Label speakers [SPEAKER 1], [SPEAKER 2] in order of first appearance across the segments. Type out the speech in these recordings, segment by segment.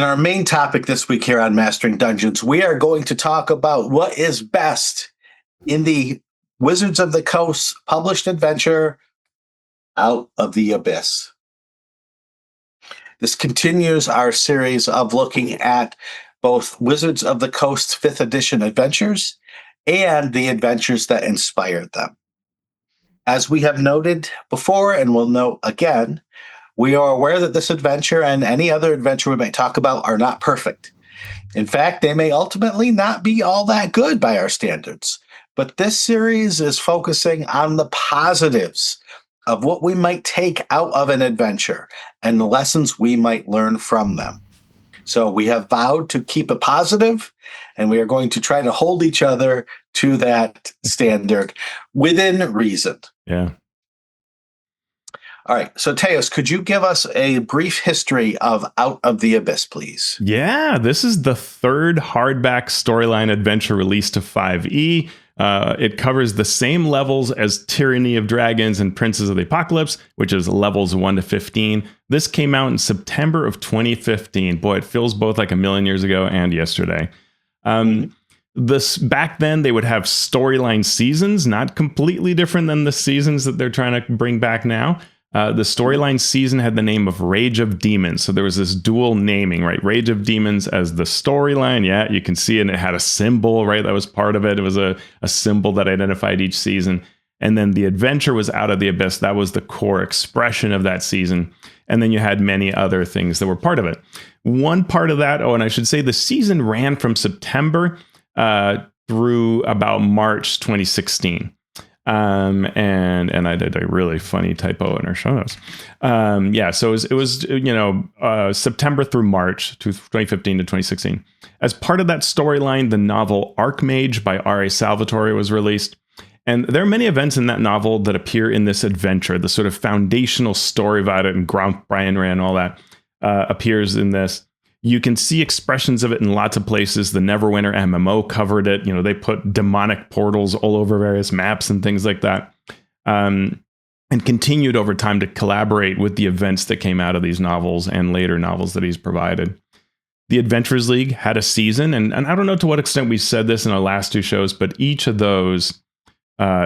[SPEAKER 1] And our main topic this week here on Mastering Dungeons, we are going to talk about what is best in the Wizards of the Coast published adventure, Out of the Abyss. This continues our series of looking at both Wizards of the Coast 5th edition adventures and the adventures that inspired them. As we have noted before, and will note again, we are aware that this adventure and any other adventure we might talk about are not perfect. In fact, they may ultimately not be all that good by our standards. But this series is focusing on the positives of what we might take out of an adventure and the lessons we might learn from them. So we have vowed to keep it positive, and we are going to try to hold each other to that standard within reason.
[SPEAKER 2] Yeah.
[SPEAKER 1] All right. So, Teos, could you give us a brief history of Out of the Abyss, please?
[SPEAKER 2] Yeah, this is the third hardback storyline adventure released to 5e. It covers the same levels as Tyranny of Dragons and Princes of the Apocalypse, which is levels 1 to 15. This came out in September of 2015. Boy, it feels both like a million years ago and yesterday. This back then, they would have storyline seasons, not completely different than the seasons that they're trying to bring back now. The storyline season had the name of Rage of Demons. So there was this dual naming, right? Rage of Demons as the storyline. Yeah, you can see it. And it had a symbol, right? That was part of it. It was a symbol that identified each season. And then the adventure was Out of the Abyss. That was the core expression of that season. And then you had many other things that were part of it. One part of that, and I should say the season ran from September through about March 2016. And I did a really funny typo in our show notes. So it was September through March 2015 to 2016. As part of that storyline, the novel Archmage by R.A. Salvatore was released. And there are many events in that novel that appear in this adventure. The sort of foundational story about it, and Gromp, Brian Rand, all that appears in this. You can see expressions of it in lots of places. The Neverwinter MMO covered it. You know, they put demonic portals all over various maps and things like that. And continued over time to collaborate with the events that came out of these novels and later novels that he's provided. The Adventurers League had a season, and I don't know to what extent we said this in our last two shows, but each of those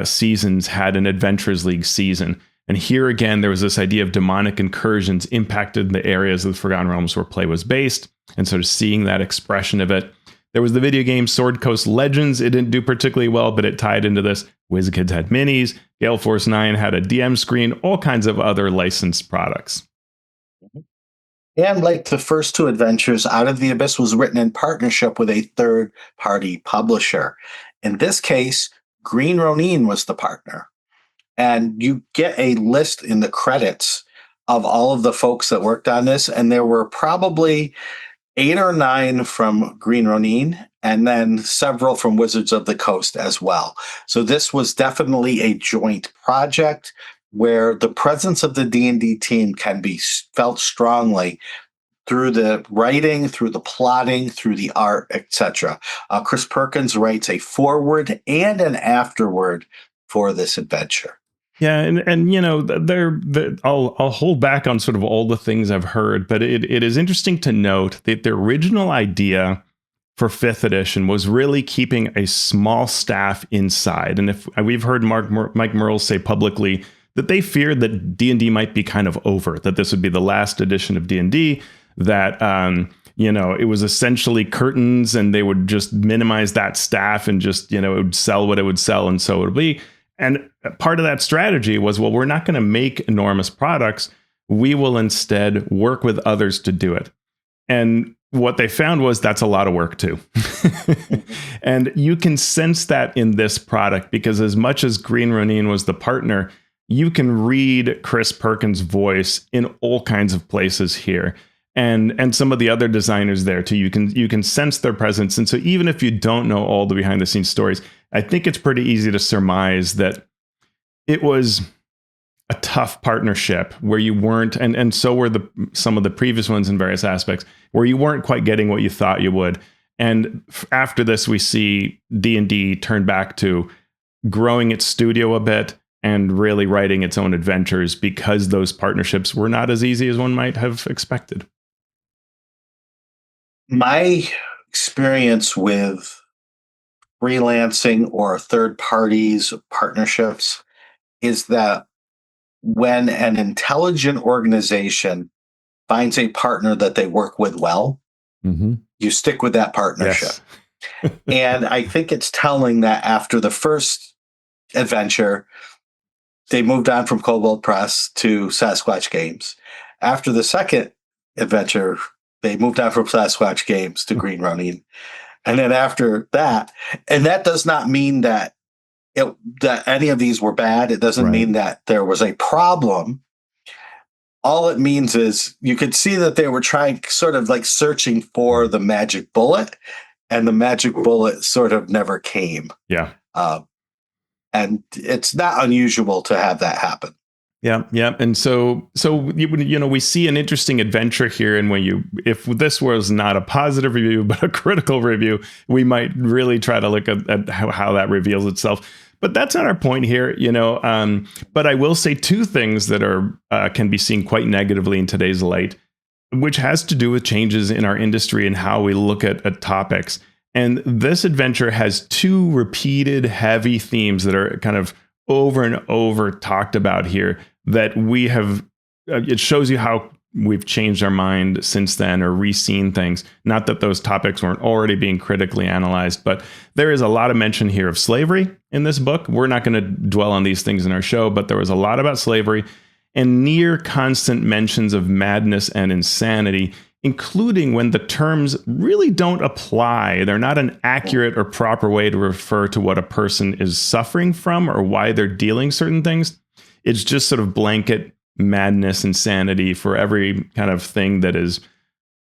[SPEAKER 2] seasons had an Adventurers League season. And here again, there was this idea of demonic incursions impacted the areas of the Forgotten Realms where play was based, and sort of seeing that expression of it. There was the video game Sword Coast Legends. It didn't do particularly well, but it tied into this. WizKids had minis. Gale Force 9 had a DM screen, all kinds of other licensed products.
[SPEAKER 1] And like the first two adventures, Out of the Abyss was written in partnership with a third-party publisher. In this case, Green Ronin was the partner. And you get a list in the credits of all of the folks that worked on this. And there were probably 8 or 9 from Green Ronin, and then several from Wizards of the Coast as well. So this was definitely a joint project where the presence of the D&D team can be felt strongly through the writing, through the plotting, through the art, etc. Chris Perkins writes a foreword and an afterword for this adventure.
[SPEAKER 2] Yeah, and you know, I'll hold back on sort of all the things I've heard, but it is interesting to note that the original idea for 5th edition was really keeping a small staff inside. And if we've heard Mike Merle say publicly that they feared that D&D might be kind of over, that this would be the last edition of D&D, that it was essentially curtains and they would just minimize that staff and just, it would sell what it would sell, and so it would be. And part of that strategy was, well, we're not going to make enormous products. We will instead work with others to do it. And what they found was that's a lot of work too. And you can sense that in this product, because as much as Green Ronin was the partner, you can read Chris Perkins' voice in all kinds of places here. And some of the other designers there too. You can sense their presence. And so even if you don't know all the behind the scenes stories, I think it's pretty easy to surmise that it was a tough partnership where you weren't, and so were some of the previous ones in various aspects, where you weren't quite getting what you thought you would. And after this, we see D&D turn back to growing its studio a bit and really writing its own adventures, because those partnerships were not as easy as one might have expected.
[SPEAKER 1] My experience with freelancing or third parties, partnerships, is that when an intelligent organization finds a partner that they work with well, you stick with that partnership.
[SPEAKER 2] Yes.
[SPEAKER 1] And I think it's telling that after the first adventure, they moved on from Kobold Press to Sasquatch Games. After the second adventure, they moved on from Sasquatch Games to Green Ronin. And then after that, and that does not mean that that any of these were bad. It doesn't mean that there was a problem. All it means is you could see that they were trying, sort of like searching for the magic bullet, and the magic bullet sort of never came.
[SPEAKER 2] Yeah.
[SPEAKER 1] And it's not unusual to have that happen.
[SPEAKER 2] Yeah, yeah, and so we see an interesting adventure here, and if this was not a positive review but a critical review, we might really try to look at how that reveals itself. But that's not our point here, But I will say two things that can be seen quite negatively in today's light, which has to do with changes in our industry and how we look at topics. And this adventure has two repeated heavy themes that are kind of over and over talked about here that we have. It shows you how we've changed our mind since then, or re-seen things. Not that those topics weren't already being critically analyzed, but there is a lot of mention here of slavery in this book. We're not going to dwell on these things in our show, but there was a lot about slavery and near constant mentions of madness and insanity, including when the terms really don't apply. They're not an accurate or proper way to refer to what a person is suffering from or why they're dealing certain things. It's just sort of blanket madness, insanity for every kind of thing that is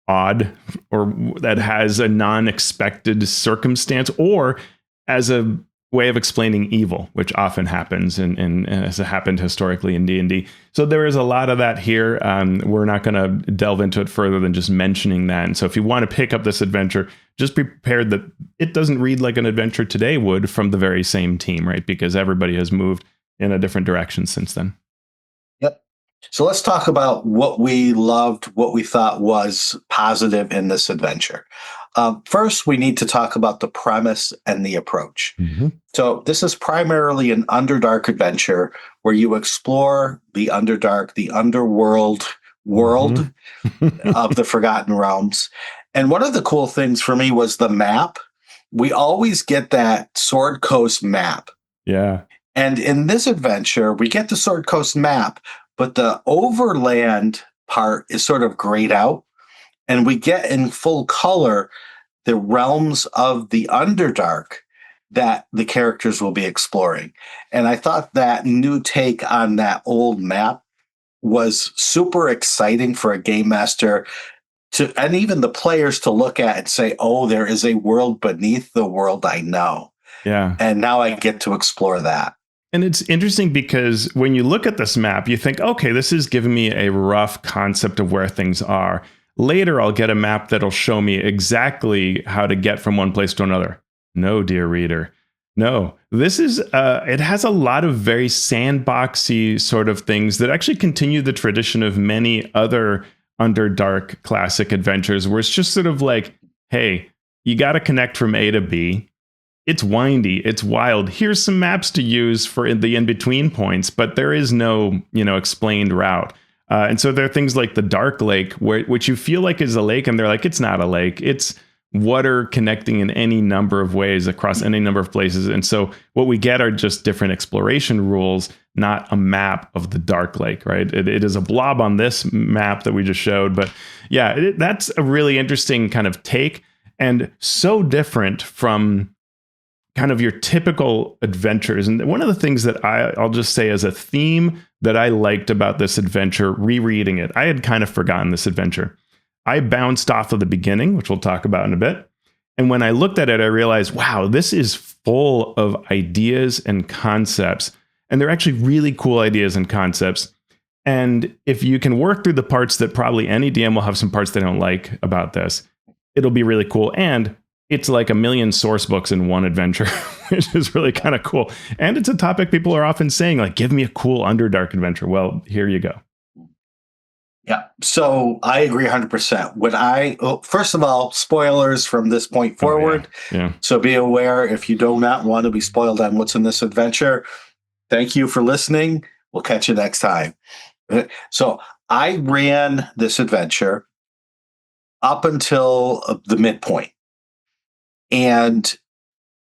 [SPEAKER 2] odd or that has a non-expected circumstance, or as a way of explaining evil, which often happens and has happened historically in D&D. So there is a lot of that here. We're not going to delve into it further than just mentioning that. And so if you want to pick up this adventure, just be prepared that it doesn't read like an adventure today would from the very same team, right? Because everybody has moved in a different direction since then.
[SPEAKER 1] Yep. So let's talk about what we loved, what we thought was positive in this adventure. First, we need to talk about the premise and the approach. So this is primarily an Underdark adventure where you explore the Underdark, the underworld world of the Forgotten Realms. And one of the cool things for me was the map. We always get that Sword Coast map.
[SPEAKER 2] Yeah.
[SPEAKER 1] And in this adventure, we get the Sword Coast map, but the overland part is sort of grayed out. And we get in full color the realms of the Underdark that the characters will be exploring. And I thought that new take on that old map was super exciting for a game master and even the players to look at and say, oh, there is a world beneath the world I know.
[SPEAKER 2] Yeah.
[SPEAKER 1] And now I get to explore that.
[SPEAKER 2] And it's interesting because when you look at this map, you think, okay, this is giving me a rough concept of where things are. Later, I'll get a map that'll show me exactly how to get from one place to another. No, dear reader. No, this is, it has a lot of very sandboxy sort of things that actually continue the tradition of many other Underdark classic adventures, where it's just sort of like, hey, you got to connect from A to B. It's windy, it's wild. Here's some maps to use for the in-between points, but there is no, explained route. And so there are things like the Dark Lake, which you feel like is a lake, and they're like, it's not a lake. It's water connecting in any number of ways across any number of places. And so what we get are just different exploration rules, not a map of the Dark Lake, right? It is a blob on this map that we just showed. But yeah, that's a really interesting kind of take, and so different from kind of your typical adventures. And one of the things that I'll just say as a theme that I liked about this adventure, rereading it, I had kind of forgotten this adventure. I bounced off of the beginning, which we'll talk about in a bit. And when I looked at it, I realized, wow, this is full of ideas and concepts. And they're actually really cool ideas and concepts. And if you can work through the parts that probably any DM will have some parts they don't like about this, it'll be really cool. And it's like a million source books in one adventure, which is really kind of cool. And it's a topic people are often saying, like, give me a cool Underdark adventure. Well, here you go.
[SPEAKER 1] Yeah. So I agree 100%. First of all, spoilers from this point forward.
[SPEAKER 2] Yeah.
[SPEAKER 1] So be aware if you do not want to be spoiled on what's in this adventure. Thank you for listening. We'll catch you next time. So I ran this adventure up until the midpoint. And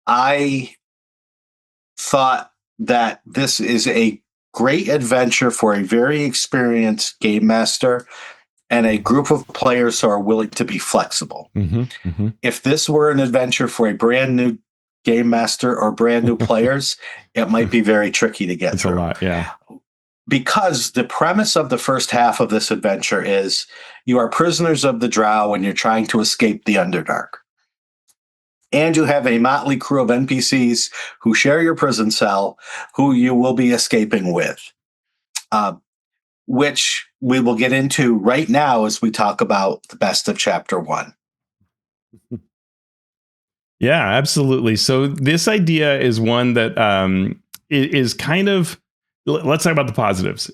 [SPEAKER 1] I thought that this is a great adventure for a very experienced game master and a group of players who are willing to be flexible. If this were an adventure for a brand new game master or brand new players, it might be very tricky to get
[SPEAKER 2] It's
[SPEAKER 1] through.
[SPEAKER 2] a lot, yeah.
[SPEAKER 1] Because the premise of the first half of this adventure is you are prisoners of the Drow and you're trying to escape the Underdark. And you have a motley crew of NPCs who share your prison cell, who you will be escaping with, which we will get into right now as we talk about the best of Chapter 1.
[SPEAKER 2] Yeah, absolutely. So this idea is one that is kind of, let's talk about the positives.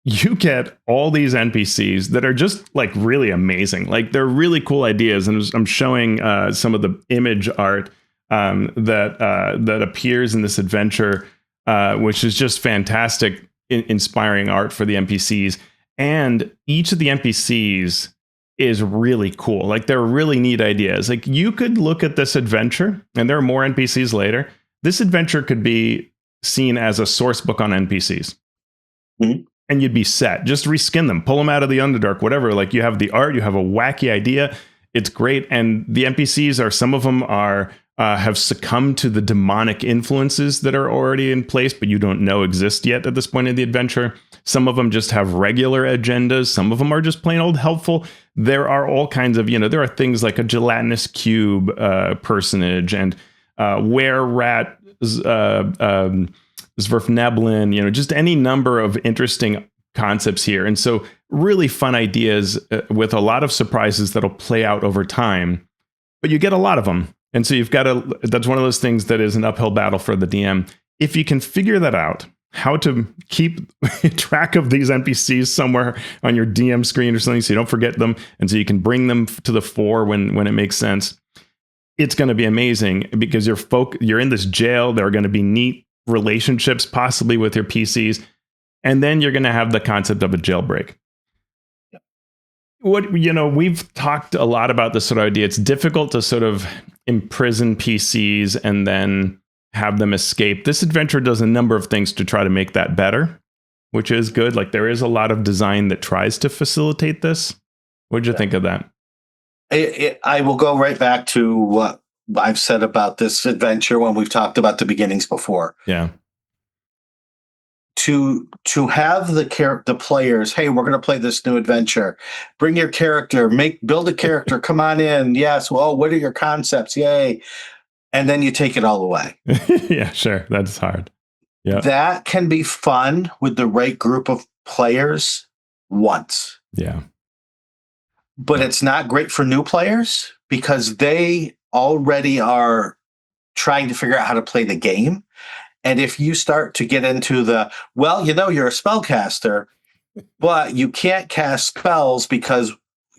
[SPEAKER 2] You get all these NPCs that are just like really amazing. Like they're really cool ideas. And I'm showing some of the image art that appears in this adventure, which is just fantastic, inspiring art for the NPCs. And each of the NPCs is really cool. Like they're really neat ideas. Like you could look at this adventure, and there are more NPCs later. This adventure could be seen as a source book on NPCs.
[SPEAKER 1] Mm-hmm.
[SPEAKER 2] And you'd be set. Just reskin them, pull them out of the Underdark, whatever. Like you have the art, you have a wacky idea. It's great. And the NPCs are, some of them are, have succumbed to the demonic influences that are already in place, but you don't know exist yet at this point in the adventure. Some of them just have regular agendas. Some of them are just plain old helpful. There are all kinds of, there are things like a gelatinous cube personage and were-rat Zwerfneblin, just any number of interesting concepts here. And so really fun ideas with a lot of surprises that'll play out over time, but you get a lot of them. And so you've got to, that's one of those things that is an uphill battle for the DM. If you can figure that out, how to keep track of these NPCs somewhere on your DM screen or something so you don't forget them, and so you can bring them to the fore when it makes sense, it's going to be amazing because you're in this jail. There are going to be neat relationships possibly with your PCs, and then you're going to have the concept of a jailbreak. We've talked a lot about this sort of idea. It's difficult to sort of imprison PCs and then have them escape. This adventure does a number of things to try to make that better, which is good. Like there is a lot of design that tries to facilitate this. What did you think of that?
[SPEAKER 1] I will go right back to what I've said about this adventure when we've talked about the beginnings before.
[SPEAKER 2] Yeah.
[SPEAKER 1] To have the players, hey, we're going to play this new adventure. Bring your character, build a character. Come on in. Yes. Well, what are your concepts? Yay. And then you take it all away.
[SPEAKER 2] Yeah, sure. That's hard. Yeah.
[SPEAKER 1] That can be fun with the right group of players once.
[SPEAKER 2] Yeah.
[SPEAKER 1] But it's not great for new players because they already are trying to figure out how to play the game. And if you start to get into you're a spellcaster, but you can't cast spells because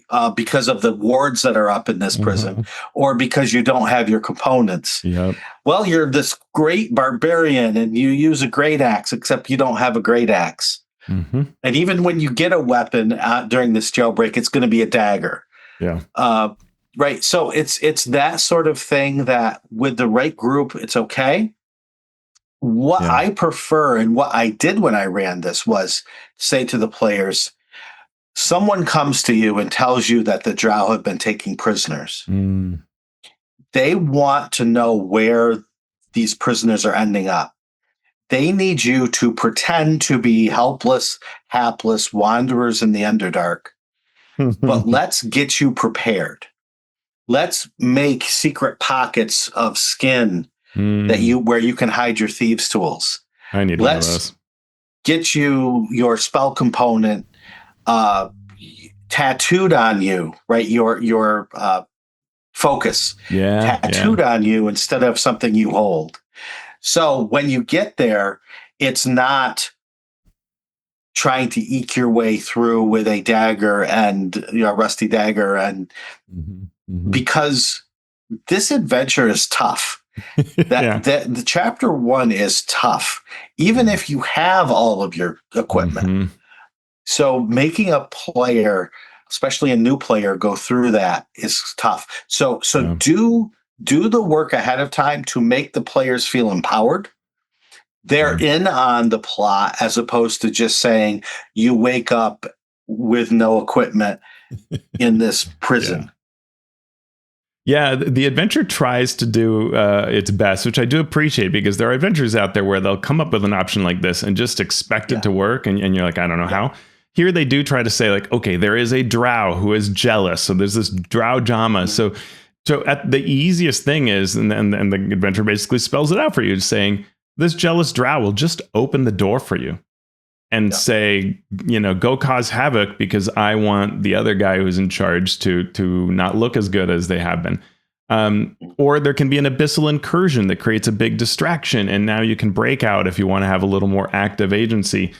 [SPEAKER 1] of the wards that are up in this prison, or because you don't have your components.
[SPEAKER 2] Yep.
[SPEAKER 1] Well, you're this great barbarian and you use a great axe, except you don't have a great axe.
[SPEAKER 2] Mm-hmm.
[SPEAKER 1] And even when you get a weapon during this jailbreak, it's going to be a dagger.
[SPEAKER 2] Yeah.
[SPEAKER 1] Right. So it's that sort of thing that with the right group, it's okay. What I prefer and what I did when I ran this was say to the players, someone comes to you and tells you that the Drow have been taking prisoners.
[SPEAKER 2] Mm.
[SPEAKER 1] They want to know where these prisoners are ending up. They need you to pretend to be helpless, hapless wanderers in the Underdark, but let's get you prepared. Let's make secret pockets of skin where you can hide your thieves' tools.
[SPEAKER 2] I need one of those.
[SPEAKER 1] Get you your spell component tattooed on you, right? Your focus tattooed on you instead of something you hold. So when you get there, it's not trying to eke your way through with a dagger and a rusty dagger, and because this adventure is tough. That the chapter 1 is tough, even if you have all of your equipment. So making a player, especially a new player, go through that is tough. So do the work ahead of time to make the players feel empowered. They're in on the plot, as opposed to just saying you wake up with no equipment in this prison.
[SPEAKER 2] Yeah, the adventure tries to do its best, which I do appreciate, because there are adventures out there where they'll come up with an option like this and just expect it to work. And you're like, I don't know how. Here they do try to say, like, okay, there is a drow who is jealous. So there's this drow drama. So at the easiest thing is, and the adventure basically spells it out for you, saying this jealous drow will just open the door for you and say, go cause havoc because I want the other guy who's in charge to not look as good as they have been. Or there can be an abyssal incursion that creates a big distraction, and now you can break out if you want to have a little more active agency.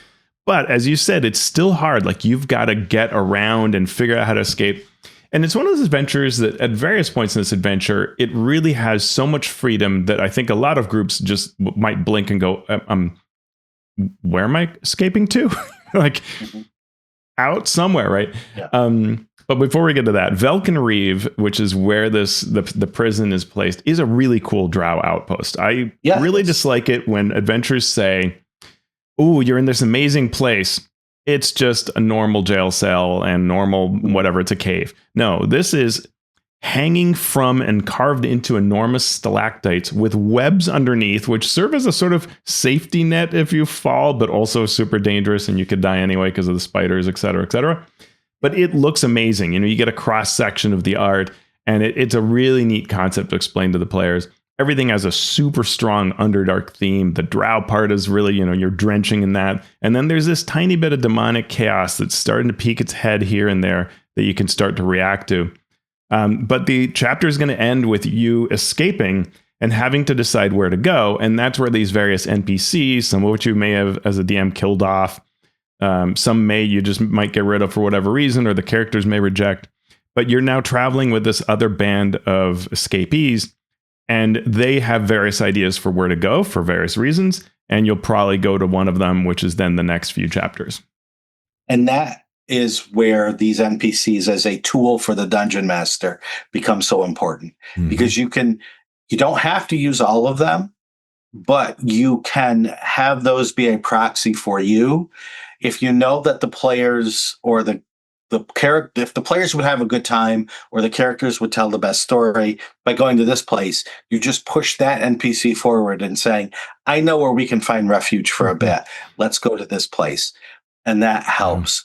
[SPEAKER 2] But as you said, it's still hard. Like, you've got to get around and figure out how to escape. And it's one of those adventures that at various points in this adventure, it really has so much freedom that I think a lot of groups just might blink and go, where am I escaping to? Like, out somewhere, right? But before we get to that, Velkenreeve, which is where the prison is placed, is a really cool drow outpost. I really dislike it when adventurers say, "Oh, you're in this amazing place. It's just a normal jail cell and normal whatever. It's a cave." No, this is hanging from and carved into enormous stalactites with webs underneath, which serve as a sort of safety net if you fall, but also super dangerous and you could die anyway because of the spiders, et cetera, et cetera. But it looks amazing. You get a cross section of the art, and it's a really neat concept to explain to the players. Everything has a super strong Underdark theme. The drow part is really, you're drenching in that. And then there's this tiny bit of demonic chaos that's starting to peek its head here and there that you can start to react to. But the chapter is going to end with you escaping and having to decide where to go. And that's where these various NPCs, some of which you may have, as a DM, killed off. Some you just might get rid of for whatever reason, or the characters may reject. But you're now traveling with this other band of escapees, and they have various ideas for where to go for various reasons. And you'll probably go to one of them, which is then the next few chapters.
[SPEAKER 1] And that is where these NPCs as a tool for the dungeon master become so important, because you don't have to use all of them, but you can have those be a proxy for you. If you know that the players or the character, if the players would have a good time or the characters would tell the best story by going to this place, you just push that NPC forward and saying, I know where we can find refuge for a bit. Let's go to this place. And that helps.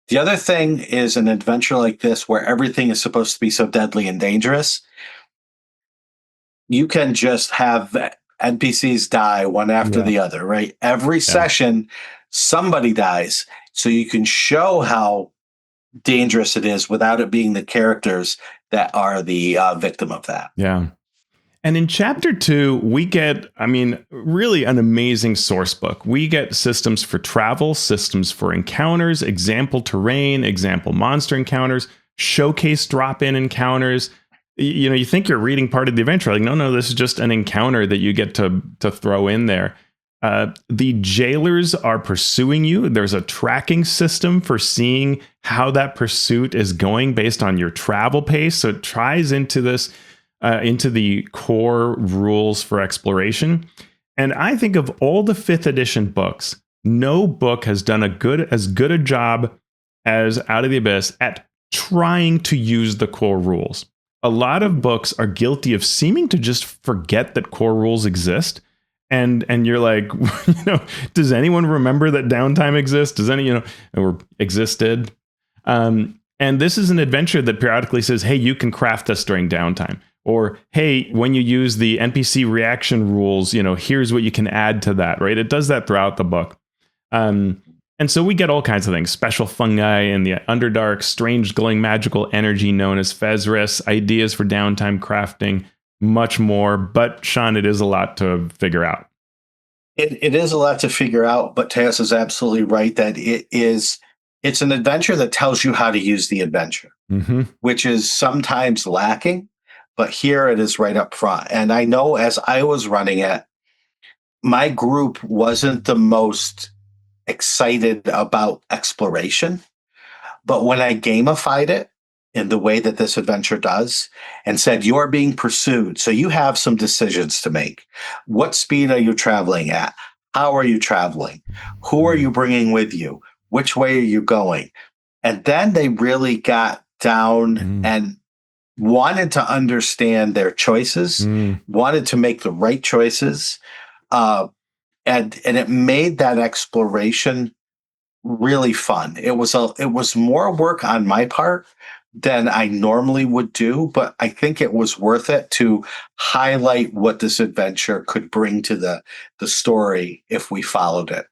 [SPEAKER 1] The other thing is, an adventure like this, where everything is supposed to be so deadly and dangerous, you can just have NPCs die one after the other, right? Every session, somebody dies. So you can show how dangerous it is without it being the characters that are the victim of that.
[SPEAKER 2] Yeah. And in chapter 2, we get, really an amazing source book. We get systems for travel, systems for encounters, example terrain, example monster encounters, showcase drop-in encounters. You think you're reading part of the adventure. Like, no, this is just an encounter that you get to throw in there. The jailers are pursuing you. There's a tracking system for seeing how that pursuit is going based on your travel pace. So it ties into this, into the core rules for exploration. And I think of all the 5th edition books, no book has done as good a job as Out of the Abyss at trying to use the core rules. A lot of books are guilty of seeming to just forget that core rules exist. And you're like, does anyone remember that downtime exists? Does any, or existed? And this is an adventure that periodically says, hey, you can craft this during downtime. Or, hey, when you use the NPC reaction rules, here's what you can add to that, right? It does that throughout the book. And so we get all kinds of things. Special fungi in the Underdark, strange glowing magical energy known as Fezris, ideas for downtime crafting, much more. But Shawn, it is a lot to figure out.
[SPEAKER 1] It is a lot to figure out, but Teos is absolutely right that it's an adventure that tells you how to use the adventure,
[SPEAKER 2] Mm-hmm.
[SPEAKER 1] which is sometimes lacking, but here it is right up front. And I know as I was running it, my group wasn't the most excited about exploration. But when I gamified it in the way that this adventure does and said, you're being pursued, so you have some decisions to make. What speed are you traveling at? How are you traveling? Who are you bringing with you? Which way are you going? And then they really got down and wanted to understand their choices, wanted to make the right choices. And it made that exploration really fun. It was more work on my part than I normally would do, but I think it was worth it to highlight what this adventure could bring to the story if we followed it.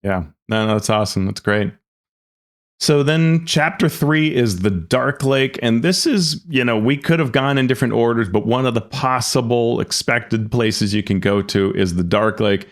[SPEAKER 2] Yeah, no, that's awesome. That's great. So then chapter 3 is the Darklake. And this is, we could have gone in different orders, but one of the possible expected places you can go to is the Darklake.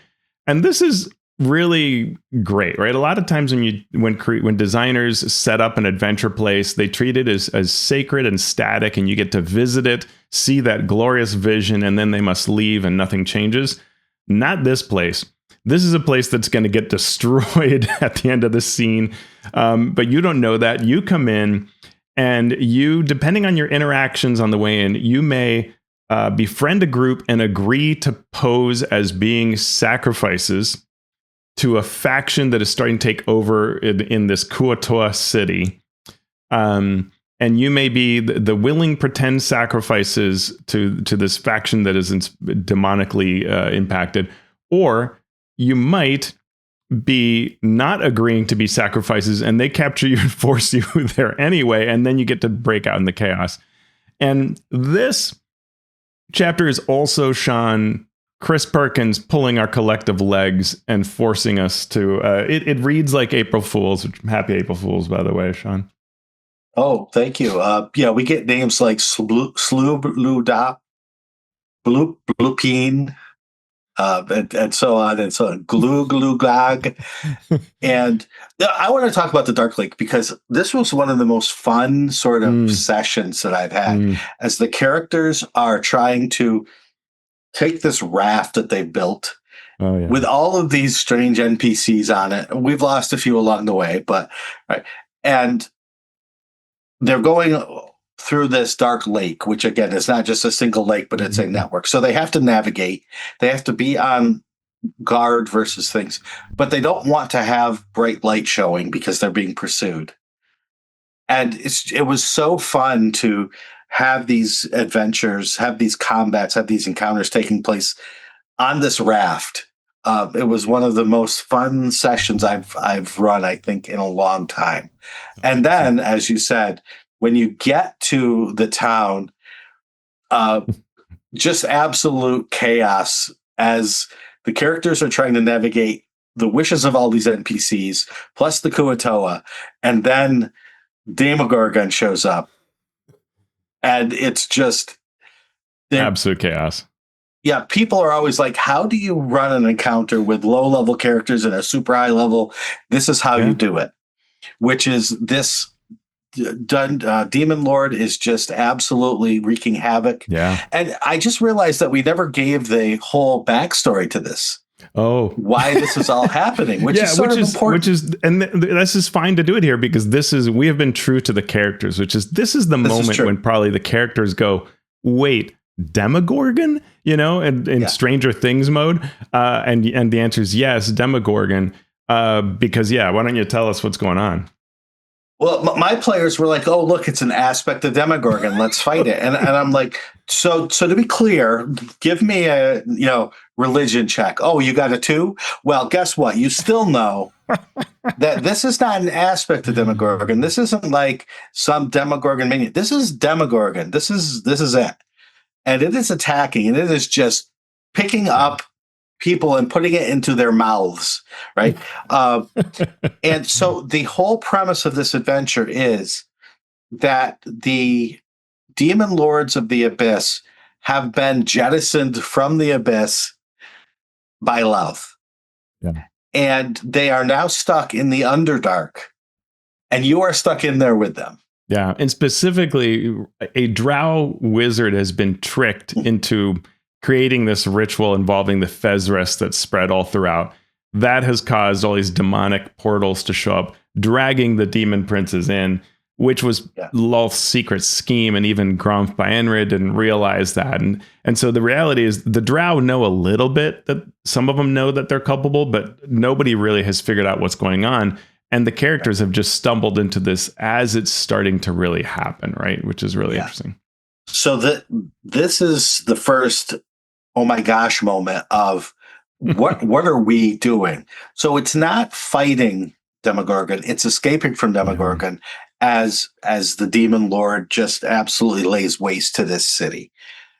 [SPEAKER 2] And this is really great, right? A lot of times when designers set up an adventure place, they treat it as sacred and static, and you get to visit it, see that glorious vision, and then they must leave and nothing changes. Not this place. This is a place that's going to get destroyed at the end of the scene. But you don't know that. You come in and depending on your interactions on the way in, you may befriend a group and agree to pose as being sacrifices to a faction that is starting to take over in this Kuo-Toa city. And you may be the willing pretend sacrifices to this faction that is demonically impacted. Or you might be not agreeing to be sacrifices, and they capture you and force you there anyway, and then you get to break out in the chaos. And this chapter is also Shawn, Chris Perkins pulling our collective legs and forcing us to. It reads like April Fools, which happy April Fools, by the way, Shawn.
[SPEAKER 1] Oh, thank you. Yeah, we get names like Slubluda, Bloopine, and so on and so on. Glue Gog. And I want to talk about the Darklake because this was one of the most fun sort of sessions that I've had as the characters are trying to take this raft that they built with all of these strange NPCs on it. We've lost a few along the way, but right. And they're going through this dark lake, which again is not just a single lake, but it's a network. So they have to navigate. They have to be on guard versus things, but they don't want to have bright light showing because they're being pursued. And it was so fun to have these adventures, have these combats, have these encounters taking place on this raft. It was one of the most fun sessions I've run, I think, in a long time. And then, as you said, when you get to the town, just absolute chaos as the characters are trying to navigate the wishes of all these NPCs, plus the Kuo-Toa, and then Demogorgon shows up. And it's just
[SPEAKER 2] absolute chaos.
[SPEAKER 1] Yeah, people are always like, how do you run an encounter with low-level characters and a super high level? This is how you do it, which is this Demon Lord is just absolutely wreaking havoc.
[SPEAKER 2] Yeah.
[SPEAKER 1] And I just realized that we never gave the whole backstory to this.
[SPEAKER 2] Oh,
[SPEAKER 1] why this is all happening, which is sort of important.
[SPEAKER 2] And this is fine to do it here because we have been true to the characters, this is the moment when probably the characters go, wait, Demogorgon, in Stranger Things mode. And the answer is yes, Demogorgon. Because why don't you tell us what's going on?
[SPEAKER 1] Well, my players were like, "Oh, look, it's an aspect of Demogorgon. Let's fight it." And I'm like, "So to be clear, give me a religion check. Oh, you got a 2? Well, guess what? You still know that this is not an aspect of Demogorgon. This isn't like some Demogorgon minion. This is Demogorgon. This is it, and it is attacking, and it is just picking up people and putting it into their mouths, right?" And so the whole premise of this adventure is that the demon lords of the abyss have been jettisoned from the abyss by love.
[SPEAKER 2] Yeah.
[SPEAKER 1] And they are now stuck in the Underdark, and you are stuck in there with them.
[SPEAKER 2] Yeah. And specifically, a Drow wizard has been tricked into creating this ritual involving the Fezres that's spread all throughout. That has caused all these demonic portals to show up, dragging the demon princes in, which was Lolth's secret scheme. And even Gromf by Enrid didn't realize that. And so the reality is the Drow know a little bit, that some of them know that they're culpable, but nobody really has figured out what's going on. And the characters have just stumbled into this as it's starting to really happen, right? Which is really interesting.
[SPEAKER 1] So this is the first, oh my gosh, moment of what are we doing? So it's not fighting Demogorgon, it's escaping from Demogorgon as the Demon Lord just absolutely lays waste to this city.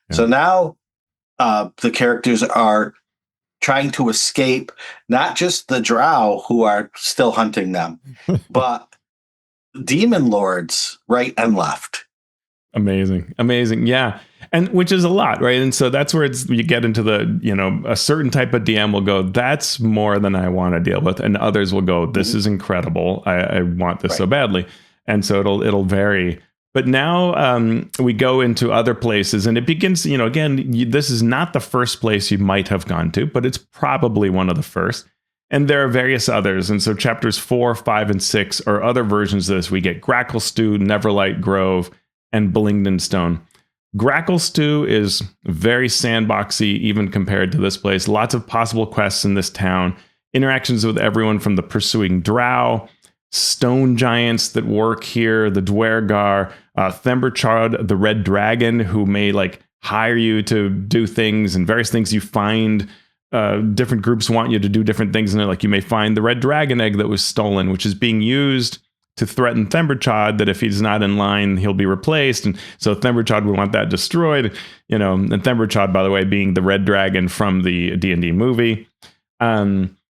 [SPEAKER 1] Yeah. So now the characters are trying to escape not just the Drow who are still hunting them, but demon lords right and left.
[SPEAKER 2] Amazing. Yeah. And which is a lot, right? And so that's where you get into the, a certain type of DM will go, that's more than I want to deal with. And others will go, this is incredible. I want this so badly. And so it'll vary. But now we go into other places, and it begins, again, this is not the first place you might have gone to, but it's probably one of the first. And there are various others. And so chapters 4, 5, and 6 are other versions of this. We get Gracklstugh, Neverlight Grove, and Blindengstone. Gracklstugh is very sandboxy, even compared to this place. Lots of possible quests in this town. Interactions with everyone from the pursuing Drow, stone giants that work here, the Dwergar, Themberchaud, the Red Dragon, who may hire you to do things, and various things you find. Different groups want you to do different things, and they're like, you may find the Red Dragon egg that was stolen, which is being used to threaten Themberchaud that if he's not in line, he'll be replaced. And so Themberchaud would want that destroyed, and Themberchaud, by the way, being the Red Dragon from the D&D movie.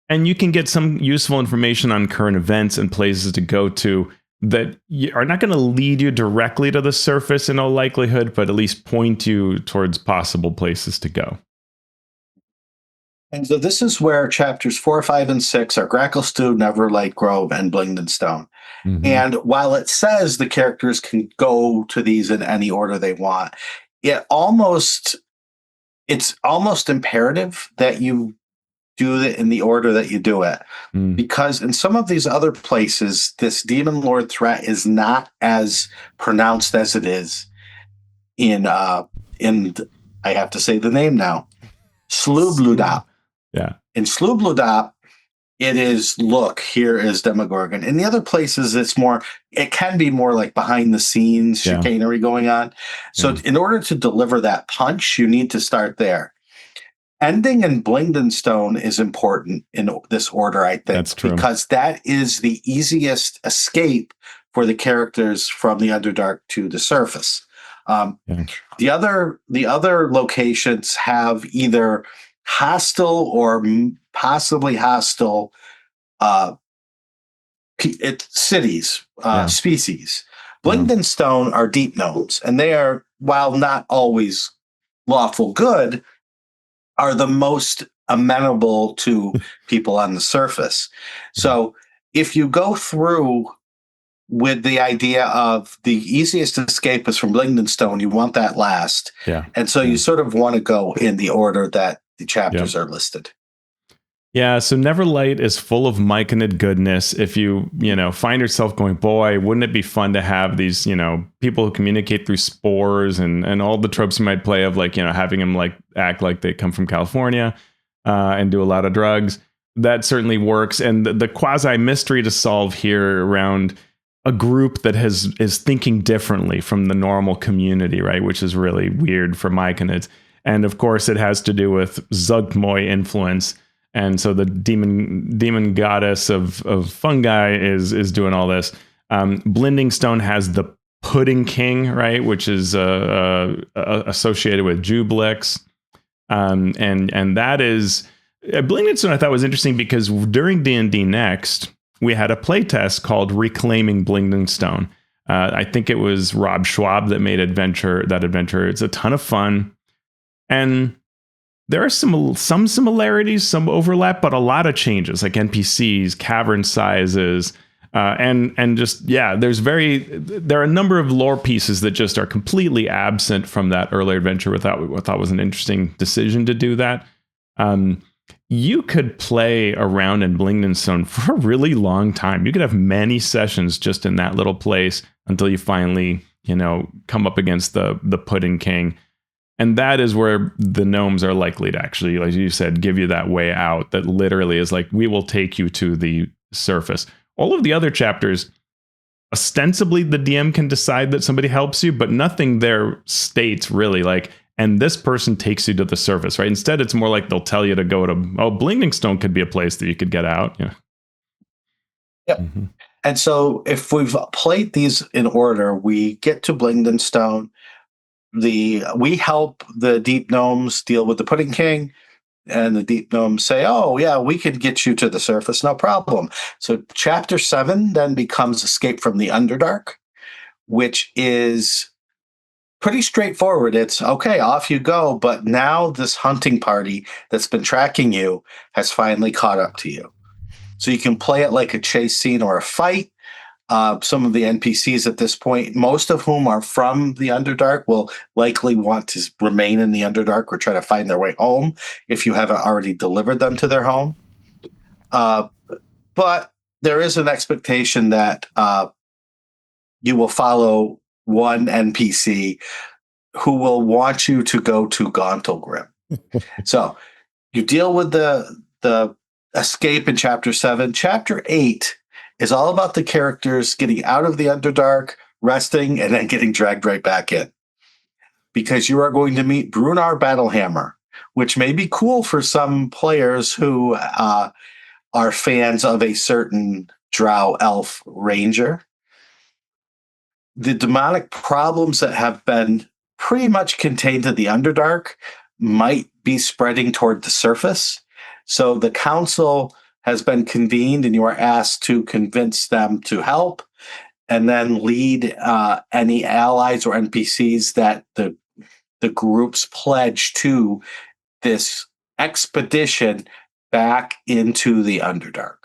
[SPEAKER 2] And you can get some useful information on current events and places to go to that are not going to lead you directly to the surface in all likelihood, but at least point you towards possible places to go.
[SPEAKER 1] And so this is where chapters 4, 5, and 6 are Gracklstugh, Neverlight Grove, and Blindengstone. Mm-hmm. And while it says the characters can go to these in any order they want, it's almost imperative that you do it in the order that you do it. Because in some of these other places, this Demon Lord threat is not as pronounced as it is in I have to say the name now, Sourcebook.
[SPEAKER 2] Yeah.
[SPEAKER 1] In Sourcebook, it is, look, here is Demogorgon. In the other places, it can be more like behind the scenes chicanery going on. So in order to deliver that punch, you need to start there. Ending in Blindengstone is important in this order, I think. That's true. Because that is the easiest escape for the characters from the Underdark to the surface. The other locations have either hostile or possibly hostile cities, species. Blindengstone are deep gnomes, and they are, while not always lawful good, are the most amenable to people on the surface. So if you go through with the idea of the easiest escape is from Blindengstone, you want that last. Yeah. And so you sort of want to go in the order that the chapters are listed.
[SPEAKER 2] Yeah, so Neverlight is full of Myconid goodness. If you find yourself going, boy, wouldn't it be fun to have these, people who communicate through spores and all the tropes you might play of having them act like they come from California and do a lot of drugs. That certainly works. And the quasi mystery to solve here around a group that is thinking differently from the normal community, right? Which is really weird for Myconids. And of course, it has to do with Zugtmoy influence. And so the demon goddess of fungi is doing all this. Blindengstone has the Pudding King, right, which is associated with Jublix, and that is Blindengstone. I thought was interesting because during D&D Next, we had a playtest called Reclaiming Blindengstone. I think it was Rob Schwab that made that adventure. It's a ton of fun, and there are some similarities, some overlap, but a lot of changes, like NPCs, cavern sizes, and just there are a number of lore pieces that just are completely absent from that earlier adventure. What I thought was an interesting decision to do that. You could play around in Blindengstone for a really long time. You could have many sessions just in that little place until you finally, come up against the Pudding King. And that is where the gnomes are likely to actually, like you said, give you that way out that literally is like, we will take you to the surface. All of the other chapters, ostensibly the DM can decide that somebody helps you, but nothing there states really like, and this person takes you to the surface, right? Instead, it's more like they'll tell you to go to, Blindengstone could be a place that you could get out. Yeah.
[SPEAKER 1] Yep. Mm-hmm. And so if we've played these in order, we get to Blindengstone. We help the Deep Gnomes deal with the Pudding King, and the Deep Gnomes say, "Oh yeah, we can get you to the surface, no problem." So Chapter 7 then becomes Escape from the Underdark, which is pretty straightforward. It's okay, off you go, but now this hunting party that's been tracking you has finally caught up to you. So you can play it like a chase scene or a fight. Some of the NPCs at this point, most of whom are from the Underdark, will likely want to remain in the Underdark or try to find their way home if you haven't already delivered them to their home. But there is an expectation that you will follow one NPC who will want you to go to Gauntlgrim. So you deal with the escape in Chapter 7. Chapter 8 is all about the characters getting out of the Underdark, resting, and then getting dragged right back in. Because you are going to meet Brunar Battlehammer, which may be cool for some players who are fans of a certain Drow elf ranger. The demonic problems that have been pretty much contained to the Underdark might be spreading toward the surface. So the council has been convened, and you are asked to convince them to help, and then lead any allies or NPCs that the groups pledge to this expedition back into the Underdark.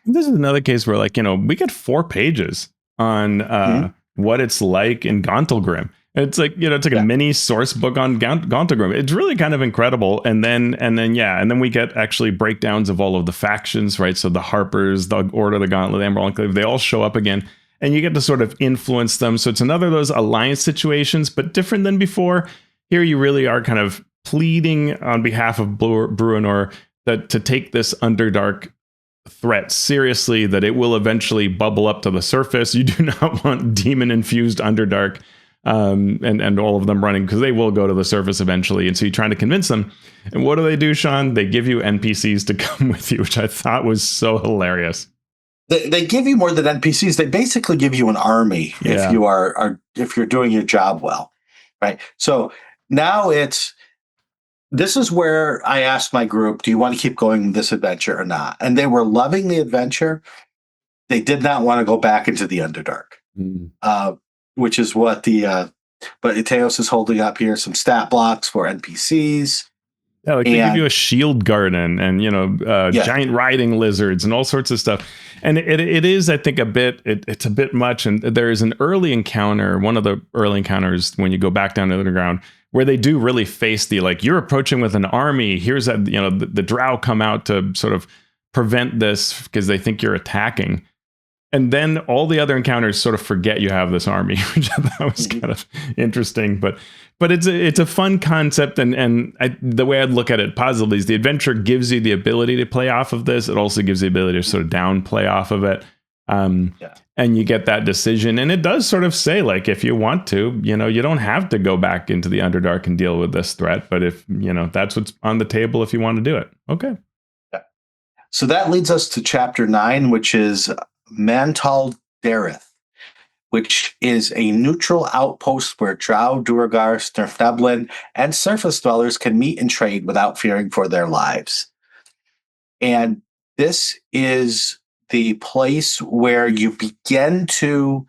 [SPEAKER 2] This is another case where, like, we get 4 pages on what it's like in Gauntlgrim. It's like, it's like a mini source book on Gauntlgrim. It's really kind of incredible. And then we get actually breakdowns of all of the factions, right? So the Harpers, the Order of the Gauntlet, the Amber Enclave, they all show up again, and you get to sort of influence them. So it's another of those alliance situations, but different than before. Here you really are kind of pleading on behalf of Bruenor that to take this Underdark threat seriously, that it will eventually bubble up to the surface. You do not want demon-infused Underdark and all of them running, because they will go to the surface eventually. And so you're trying to convince them. And what do, Shawn? They give you NPCs to come with you, which I thought was so hilarious.
[SPEAKER 1] They give you more than NPCs. They basically give you an army if you if you're doing your job well, right? So now this is where I asked my group, do you want to keep going this adventure or not? And they were loving the adventure. They did not want to go back into the Underdark, which is what but Iteos is holding up here, some stat blocks for NPCs.
[SPEAKER 2] Yeah, like they give you a shield garden and, giant riding lizards and all sorts of stuff. And it is, I think, it's a bit much. And there is an early encounter, one of the early encounters when you go back down to the underground, where they do really face the, like, you're approaching with an army. Here's the Drow come out to sort of prevent this because they think you're attacking. And then all the other encounters sort of forget you have this army, which I thought was kind of interesting. But it's a fun concept, and the way I'd look at it positively is the adventure gives you the ability to play off of this. It also gives the ability to sort of downplay off of it. And you get that decision. And it does sort of say, like, if you want to, you don't have to go back into the Underdark and deal with this threat. But if, that's what's on the table if you want to do it. Okay.
[SPEAKER 1] Yeah. So that leads us to Chapter 9, which is Mantol-Derith, which is a neutral outpost where Drow, Duergar, Sturfneblin, and surface dwellers can meet and trade without fearing for their lives. And this is the place where you begin to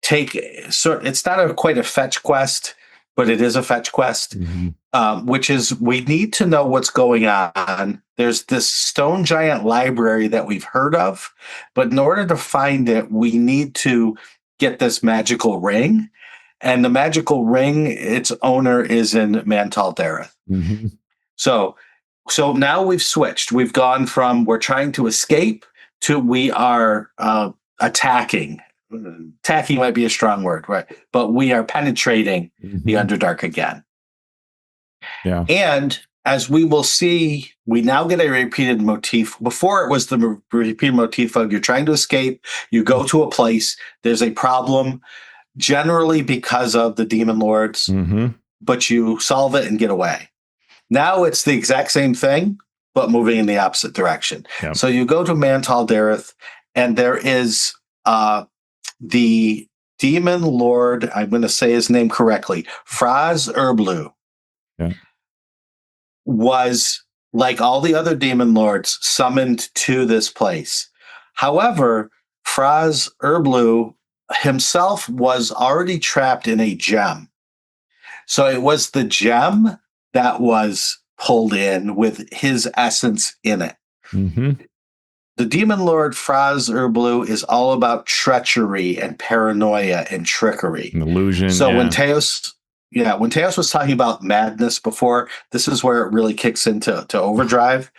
[SPEAKER 1] take, it's not quite a fetch quest, but it is a fetch quest, which is we need to know what's going on. There's this stone giant library that we've heard of, but in order to find it, we need to get this magical ring. And the magical ring, its owner is in Mantol-Derith. So now we've switched. We've gone from we're trying to escape to we are attacking. Attacking might be a strong word, right? But we are penetrating the Underdark again.
[SPEAKER 2] Yeah.
[SPEAKER 1] And as we will see, we now get a repeated motif. Before it was the repeated motif of you're trying to escape, you go to a place, there's a problem, generally because of the demon lords, but you solve it and get away. Now it's the exact same thing, but moving in the opposite direction.
[SPEAKER 2] Yep.
[SPEAKER 1] So you go to Mantol-Derith, and there is the demon lord, I'm going to say his name correctly, Fraz-Urb'luu, was, like all the other demon lords, summoned to this place. However, Fraz-Urb'luu himself was already trapped in a gem. So it was the gem that was pulled in with his essence in it. The demon lord Fraz-Urb'luu is all about treachery and paranoia and trickery.
[SPEAKER 2] An illusion.
[SPEAKER 1] So when Teos was talking about madness before, this is where it really kicks into overdrive.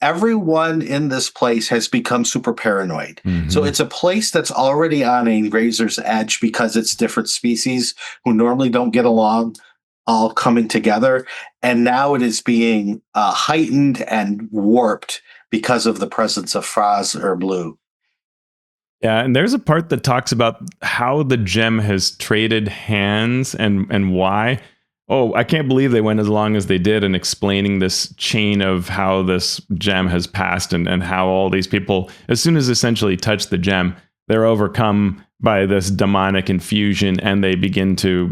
[SPEAKER 1] Everyone in this place has become super paranoid. So it's a place that's already on a razor's edge because it's different species who normally don't get along all coming together. And now it is being heightened and warped because of the presence of Fraz-Urb'luu.
[SPEAKER 2] Yeah, and there's a part that talks about how the gem has traded hands and why. Oh, I can't believe they went as long as they did in explaining this chain of how this gem has passed and how all these people, as soon as essentially touch the gem, they're overcome by this demonic infusion and they begin to,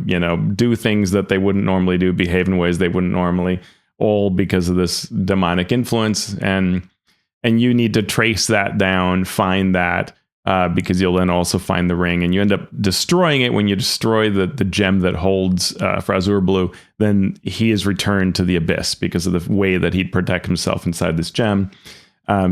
[SPEAKER 2] do things that they wouldn't normally do, behave in ways they wouldn't normally, all because of this demonic influence. And you need to trace that down, find that, because you'll then also find the ring, and you end up destroying it. When you destroy the gem that holds Fraz-Urb'luu, then he is returned to the abyss because of the way that he'd protect himself inside this gem.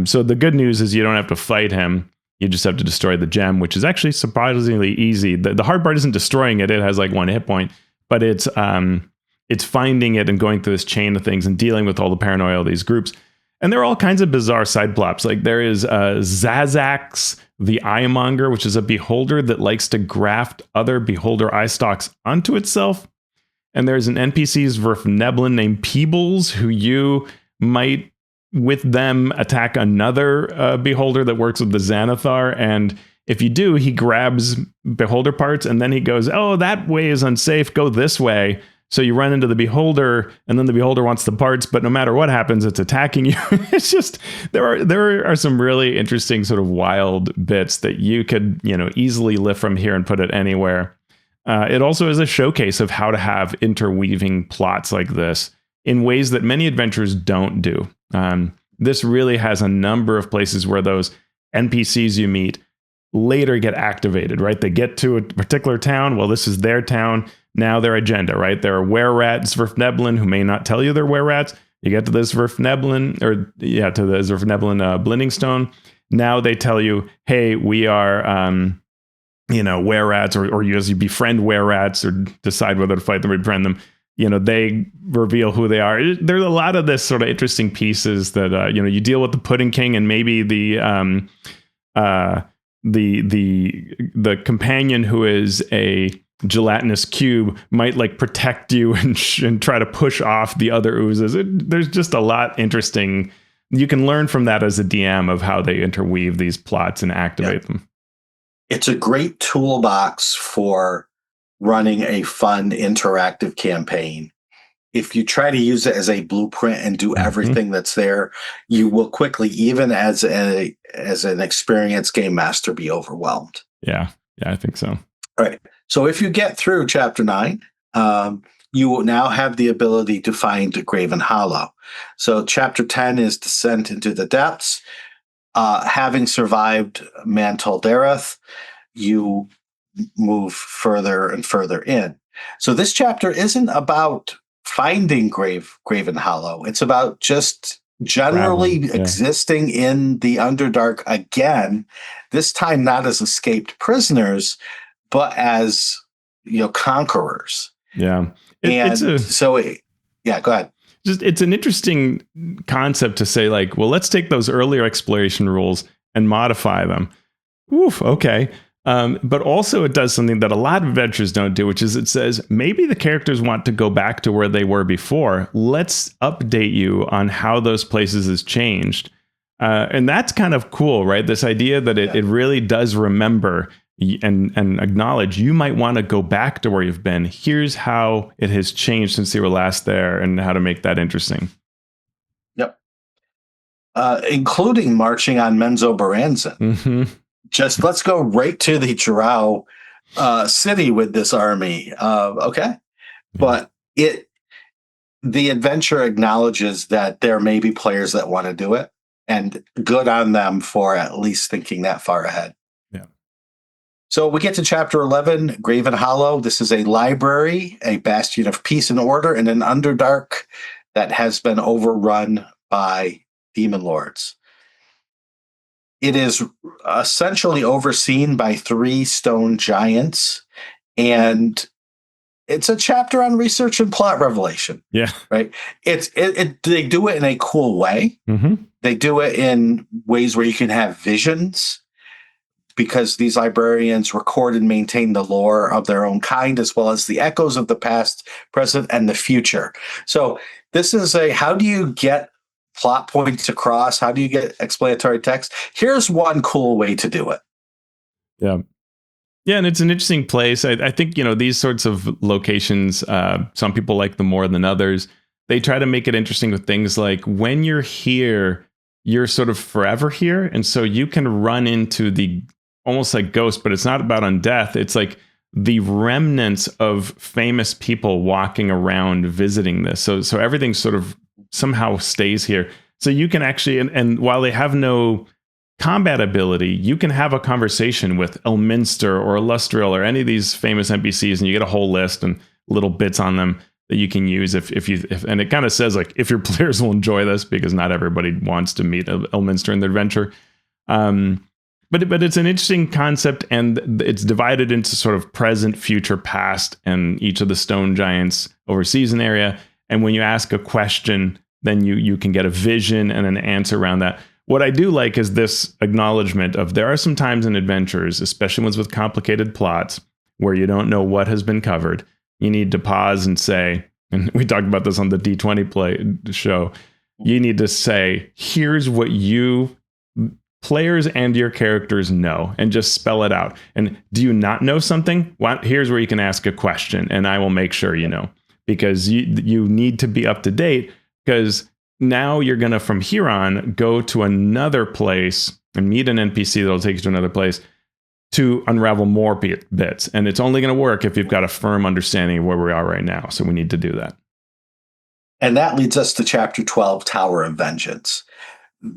[SPEAKER 2] So the good news is you don't have to fight him. You just have to destroy the gem, which is actually surprisingly easy. The hard part isn't destroying it. It has like 1 hit point, but it's finding it and going through this chain of things and dealing with all the paranoia of these groups. And there are all kinds of bizarre side plots. Like there is Zazax, the Eyemonger, which is a beholder that likes to graft other beholder eye stalks onto itself. And there's an NPC's Verfneblin named Peebles, who you might, with them, attack another beholder that works with the Xanathar. And if you do, he grabs beholder parts and then he goes, oh, that way is unsafe, go this way. So you run into the beholder, and then the beholder wants the parts, but no matter what happens, it's attacking you. It's just, there are some really interesting sort of wild bits that you could, easily lift from here and put it anywhere. It also is a showcase of how to have interweaving plots like this in ways that many adventurers don't do. This really has a number of places where those NPCs you meet later get activated, right? They get to a particular town. Well, this is their town. Now their agenda, right? There are were-rats, Verfneblin, who may not tell you they're were-rats. You get to this Verfneblin, to the Verfneblin Blindengstone. Now they tell you, hey, we are, were-rats, or you as you befriend were-rats or decide whether to fight them or befriend them. They reveal who they are. There's a lot of this sort of interesting pieces that, you deal with the Pudding King and maybe the companion who is a gelatinous cube might like protect you and try to push off the other oozes. There's just a lot interesting. You can learn from that as a DM of how they interweave these plots and activate them.
[SPEAKER 1] It's a great toolbox for running a fun interactive campaign. If you try to use it as a blueprint and do everything that's there, you will quickly, even as an experienced game master, be overwhelmed.
[SPEAKER 2] Yeah, I think so.
[SPEAKER 1] All right. So if you get through chapter 9, you will now have the ability to find Gravenhollow. So chapter 10 is Descent into the Depths. Having survived Mantol-Derith, you move further and further in. So this chapter isn't about finding Gravenhollow. It's about just generally
[SPEAKER 2] Traveling, yeah.
[SPEAKER 1] existing in the Underdark again, this time not as escaped prisoners, but as conquerors.
[SPEAKER 2] Yeah.
[SPEAKER 1] And so, yeah, go ahead.
[SPEAKER 2] It's an interesting concept to say, like, well, let's take those earlier exploration rules and modify them. Oof, okay. But also it does something that a lot of adventures don't do, which is it says, maybe the characters want to go back to where they were before. Let's update you on how those places has changed. And that's kind of cool, right? This idea that it really does remember and acknowledge you might want to go back to where you've been. Here's how it has changed since you were last there and how to make that interesting.
[SPEAKER 1] Yep. Including marching on Menzoberranzan.
[SPEAKER 2] Mm-hmm.
[SPEAKER 1] Just let's go right to the Drow city with this army. Okay. But the adventure acknowledges that there may be players that want to do it, and good on them for at least thinking that far ahead.
[SPEAKER 2] Yeah.
[SPEAKER 1] So we get to chapter 11, Gravenhollow. This is a library, a bastion of peace and order in an Underdark that has been overrun by demon lords. It is essentially overseen by 3 stone giants, and it's a chapter on research and plot revelation.
[SPEAKER 2] Yeah.
[SPEAKER 1] Right. They do it in a cool way.
[SPEAKER 2] Mm-hmm.
[SPEAKER 1] They do it in ways where you can have visions, because these librarians record and maintain the lore of their own kind, as well as the echoes of the past, present, and the future. So this is how do you get plot points across? How do you get explanatory text? Here's one cool way to do it.
[SPEAKER 2] Yeah. Yeah, and it's an interesting place. I think, these sorts of locations, some people like them more than others. They try to make it interesting with things like when you're here, you're sort of forever here. And so you can run into the almost like ghosts, but it's not about undeath. It's like the remnants of famous people walking around visiting this. So everything sort of somehow stays here. So you can actually, and while they have no combat ability, you can have a conversation with Elminster or Lustril or any of these famous NPCs, and you get a whole list and little bits on them that you can use if and it kind of says like if your players will enjoy this, because not everybody wants to meet Elminster in their adventure. But it's an interesting concept, and it's divided into sort of present, future, past, and each of the stone giants oversees an area. And when you ask a question, then you can get a vision and an answer around that. What I do like is this acknowledgement of there are some times in adventures, especially ones with complicated plots, where you don't know what has been covered. You need to pause and say, and we talked about this on the D20 play show, you need to say, here's what you players and your characters know, and just spell it out. And do you not know something? Well, here's where you can ask a question, and I will make sure you know, because you need to be up to date, because now you're going to, from here on, go to another place and meet an NPC that'll take you to another place to unravel more bits. And it's only going to work if you've got a firm understanding of where we are right now. So we need to do that.
[SPEAKER 1] And that leads us to chapter 12, Tower of Vengeance.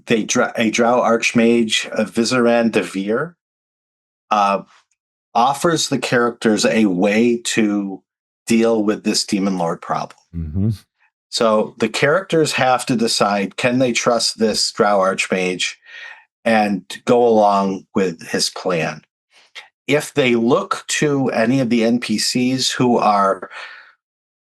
[SPEAKER 1] A Drow Archmage, Vizeran Devere, offers the characters a way to deal with this demon lord problem.
[SPEAKER 2] Mm-hmm.
[SPEAKER 1] So the characters have to decide, can they trust this Drow Archmage and go along with his plan? If they look to any of the NPCs who are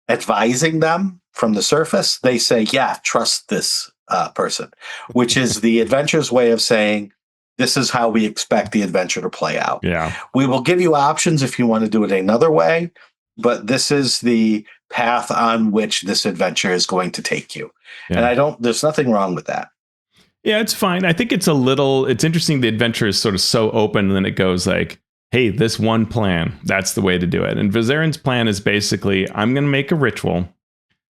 [SPEAKER 1] advising them from the surface, they say, yeah, trust this person, which is the adventure's way of saying, this is how we expect the adventure to play out.
[SPEAKER 2] Yeah.
[SPEAKER 1] We will give you options if you want to do it another way, but this is the path on which this adventure is going to take you. Yeah. And there's nothing wrong with that.
[SPEAKER 2] Yeah, it's fine. I think it's interesting. The adventure is sort of so open, and then it goes like, hey, this one plan, that's the way to do it. And Vizeran's plan is basically, I'm going to make a ritual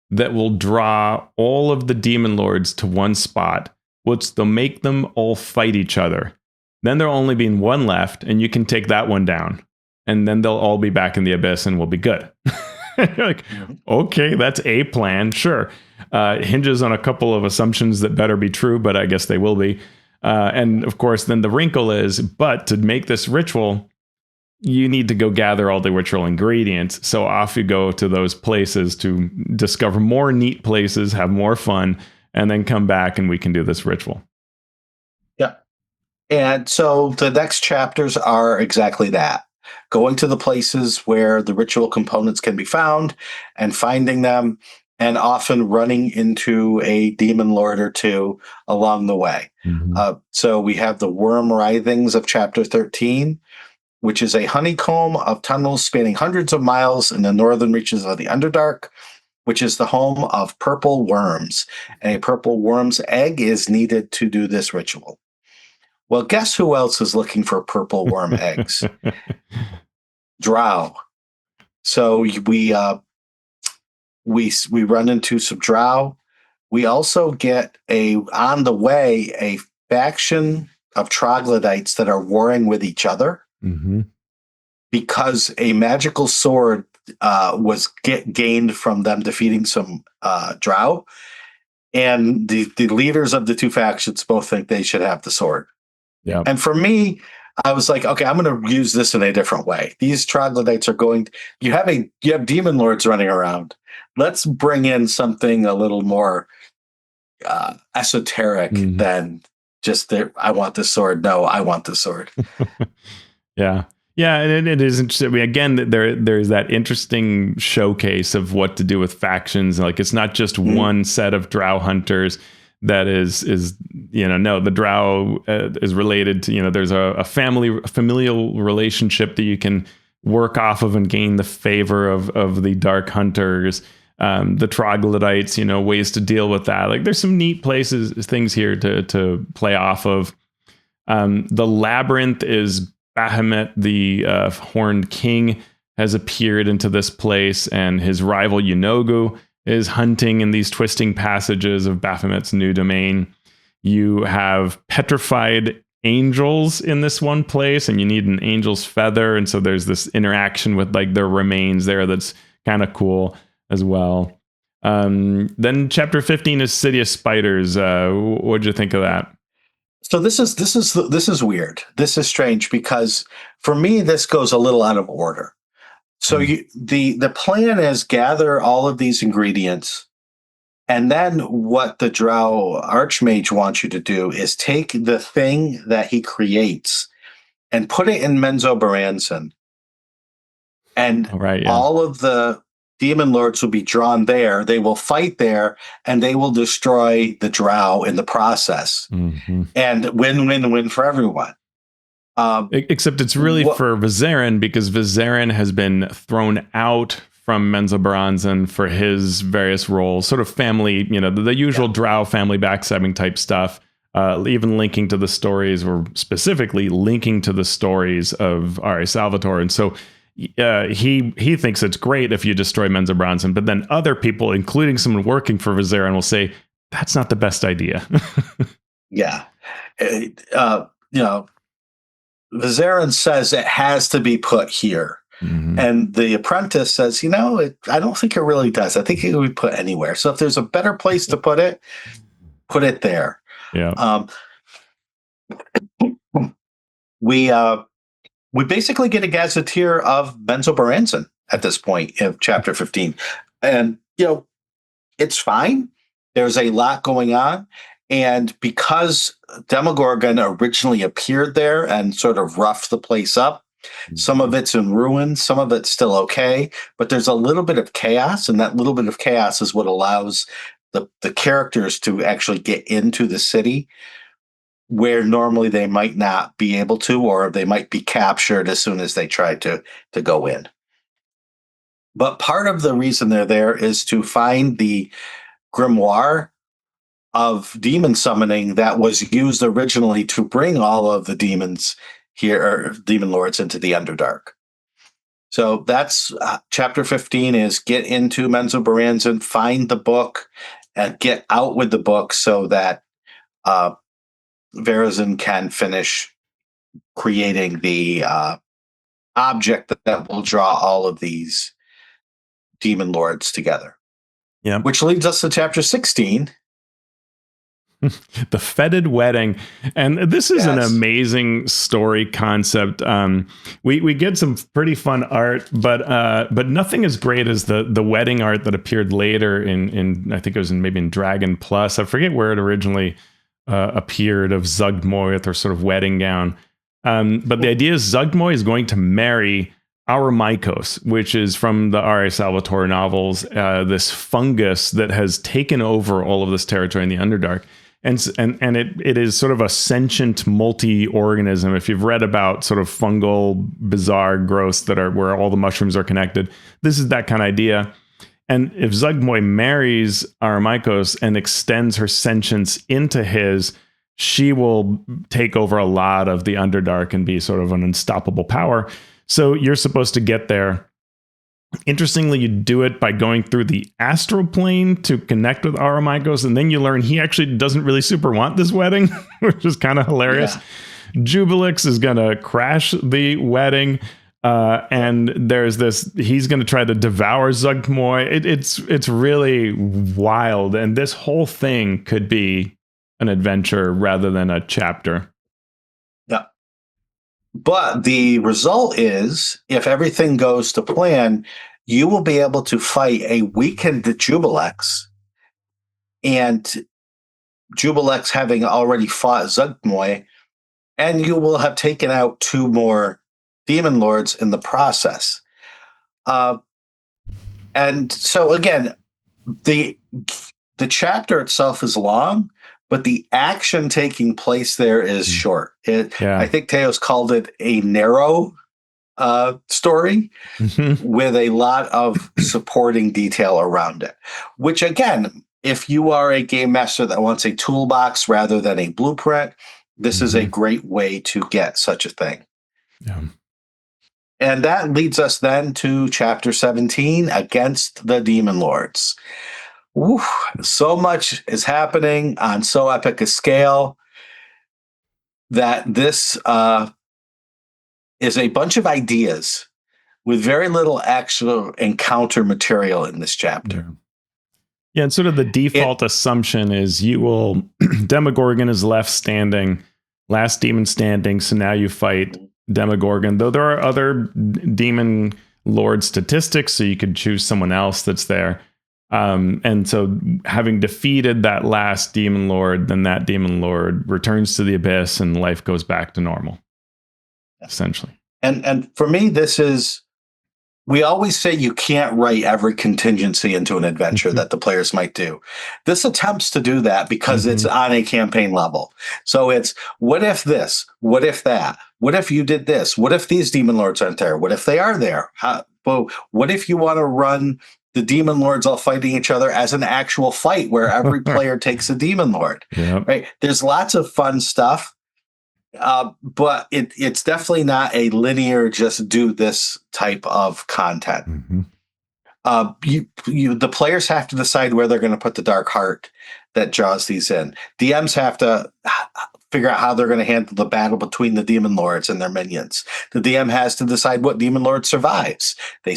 [SPEAKER 2] that will draw all of the demon lords to one spot, which they'll make them all fight each other. Then there'll only be one left, and you can take that one down. And then they'll all be back in the abyss, and we'll be good. You're like, okay, that's a plan, sure. It hinges on a couple of assumptions that better be true, but I guess they will be. And of course, then the wrinkle is, but to make this ritual, you need to go gather all the ritual ingredients. So off you go to those places to discover more neat places, have more fun, and then come back and we can do this ritual.
[SPEAKER 1] Yeah. And so the next chapters are exactly that. Going to the places where the ritual components can be found and finding them, and often running into a demon lord or two along the way. So we have the Wormwrithings of chapter 13, which is a honeycomb of tunnels spanning hundreds of miles in the northern reaches of the Underdark, which is the home of purple worms. And a purple worm's egg is needed to do this ritual. Well, guess who else is looking for purple worm eggs? Drow. So we run into some Drow. We also get on the way a faction of troglodytes that are warring with each other because a magical sword was gained from them defeating some Drow, and the leaders of the two factions both think they should have the sword.
[SPEAKER 2] Yeah.
[SPEAKER 1] And for me, I was like, okay, I'm going to use this in a different way. These troglodytes are going. You have demon lords running around. Let's bring in something a little more esoteric than just I want the sword. No, I want the sword.
[SPEAKER 2] Yeah. Yeah, and it is interesting. I mean, again, there's that interesting showcase of what to do with factions. Like, it's not just one set of Drow hunters that is no, the Drow is related to, there's a familial relationship that you can work off of and gain the favor of the dark hunters. The troglodytes, ways to deal with that. Like, there's some neat things here to play off of. The labyrinth is Baphomet, the Horned King, has appeared into this place, and his rival Yunogu is hunting in these twisting passages of Baphomet's new domain. You have petrified angels in this one place, and you need an angel's feather, and so there's this interaction with like their remains there that's kind of cool as well. Then chapter 15 is City of Spiders. What'd you think of that?
[SPEAKER 1] So this is weird. This is strange because for me this goes a little out of order. So the plan is gather all of these ingredients, and then what the Drow Archmage wants you to do is take the thing that he creates and put it in Menzoberranzan, and all of the demon lords will be drawn there. They will fight there, and they will destroy the Drow in the process. And win for everyone.
[SPEAKER 2] Except it's really for Vizeran, because Vizeran has been thrown out from Menzoberranzan for his various roles, sort of family, the usual Drow family backstabbing type stuff, even linking to the stories, or specifically linking to the stories of Ari Salvatore. And so he thinks it's great if you destroy Menzoberranzan, but then other people, including someone working for Vizeran, will say, that's not the best idea.
[SPEAKER 1] Yeah. Vizeran says it has to be put here. And the apprentice says, I don't think it really does. I think it would be put anywhere. So if there's a better place to put it there.
[SPEAKER 2] Yeah.
[SPEAKER 1] We basically get a gazetteer of Menzoberranzan at this point of chapter 15. And, it's fine. There's a lot going on. And because Demogorgon originally appeared there and sort of roughed the place up, some of it's in ruins, some of it's still okay, but there's a little bit of chaos, and that little bit of chaos is what allows the characters to actually get into the city where normally they might not be able to, or they might be captured as soon as they try to go in. But part of the reason they're there is to find the grimoire of demon summoning that was used originally to bring all of the demons here, or demon lords, into the Underdark. So that's chapter 15 is get into Menzoberranzan, find the book, and get out with the book so that Verazin can finish creating the object that will draw all of these demon lords together.
[SPEAKER 2] Yeah.
[SPEAKER 1] Which leads us to chapter 16,
[SPEAKER 2] The Fettid Wedding. And this is an
[SPEAKER 1] Yes.
[SPEAKER 2] amazing story concept. We get some pretty fun art, but nothing as great as the wedding art that appeared later in I think it was maybe in Dragon Plus. I forget where it originally appeared, of Zugmoy with her sort of wedding gown. But the idea is Zugmoy is going to marry Aramikos, which is from the R.A. Salvatore novels, this fungus that has taken over all of this territory in the Underdark. And it is sort of a sentient multi-organism. If you've read about sort of fungal, bizarre growths that are where all the mushrooms are connected, this is that kind of idea. And if Zugmoy marries Aramikos and extends her sentience into his, she will take over a lot of the Underdark and be sort of an unstoppable power. So you're supposed to get there. Interestingly, you do it by going through the astral plane to connect with Aramikos, and then you learn he actually doesn't really super want this wedding, which is kind of hilarious. Yeah. Jubilix is going to crash the wedding, and there's this, he's going to try to devour Zugmoy. It's really wild, and this whole thing could be an adventure rather than a chapter.
[SPEAKER 1] Yeah. But the result is, if everything goes to plan, you will be able to fight a weakened Jubilex, and Jubilex having already fought Zugmoy, and you will have taken out 2 more demon lords in the process. And so again, the chapter itself is long, but the action taking place there is short. I think Teos called it a narrow story with a lot of supporting detail around it, which again, if you are a game master that wants a toolbox rather than a blueprint, this is a great way to get such a thing.
[SPEAKER 2] Yeah.
[SPEAKER 1] And that leads us then to chapter 17, Against the Demon Lords. Woo, so much is happening on so epic a scale that this is a bunch of ideas with very little actual encounter material in this chapter.
[SPEAKER 2] Yeah, and sort of the default assumption is you will Demogorgon is left standing, last demon standing, so now you fight Demogorgon, though there are other demon lord statistics, so you could choose someone else that's there. And so having defeated that last demon lord, then that demon lord returns to the abyss and life goes back to normal, essentially.
[SPEAKER 1] And for me, this is, we always say you can't write every contingency into an adventure that the players might do. This attempts to do that because it's on a campaign level. So it's, what if this? What if that? What if you did this? What if these demon lords aren't there? What if they are there? What if you want to run the demon lords all fighting each other as an actual fight where every player takes a demon lord? Right? There's lots of fun stuff. But it's definitely not a linear, just do this type of content. The players have to decide where they're going to put the dark heart that draws these in. DMs have to figure out how they're going to handle the battle between the demon lords and their minions. The DM has to decide what demon lord survives. The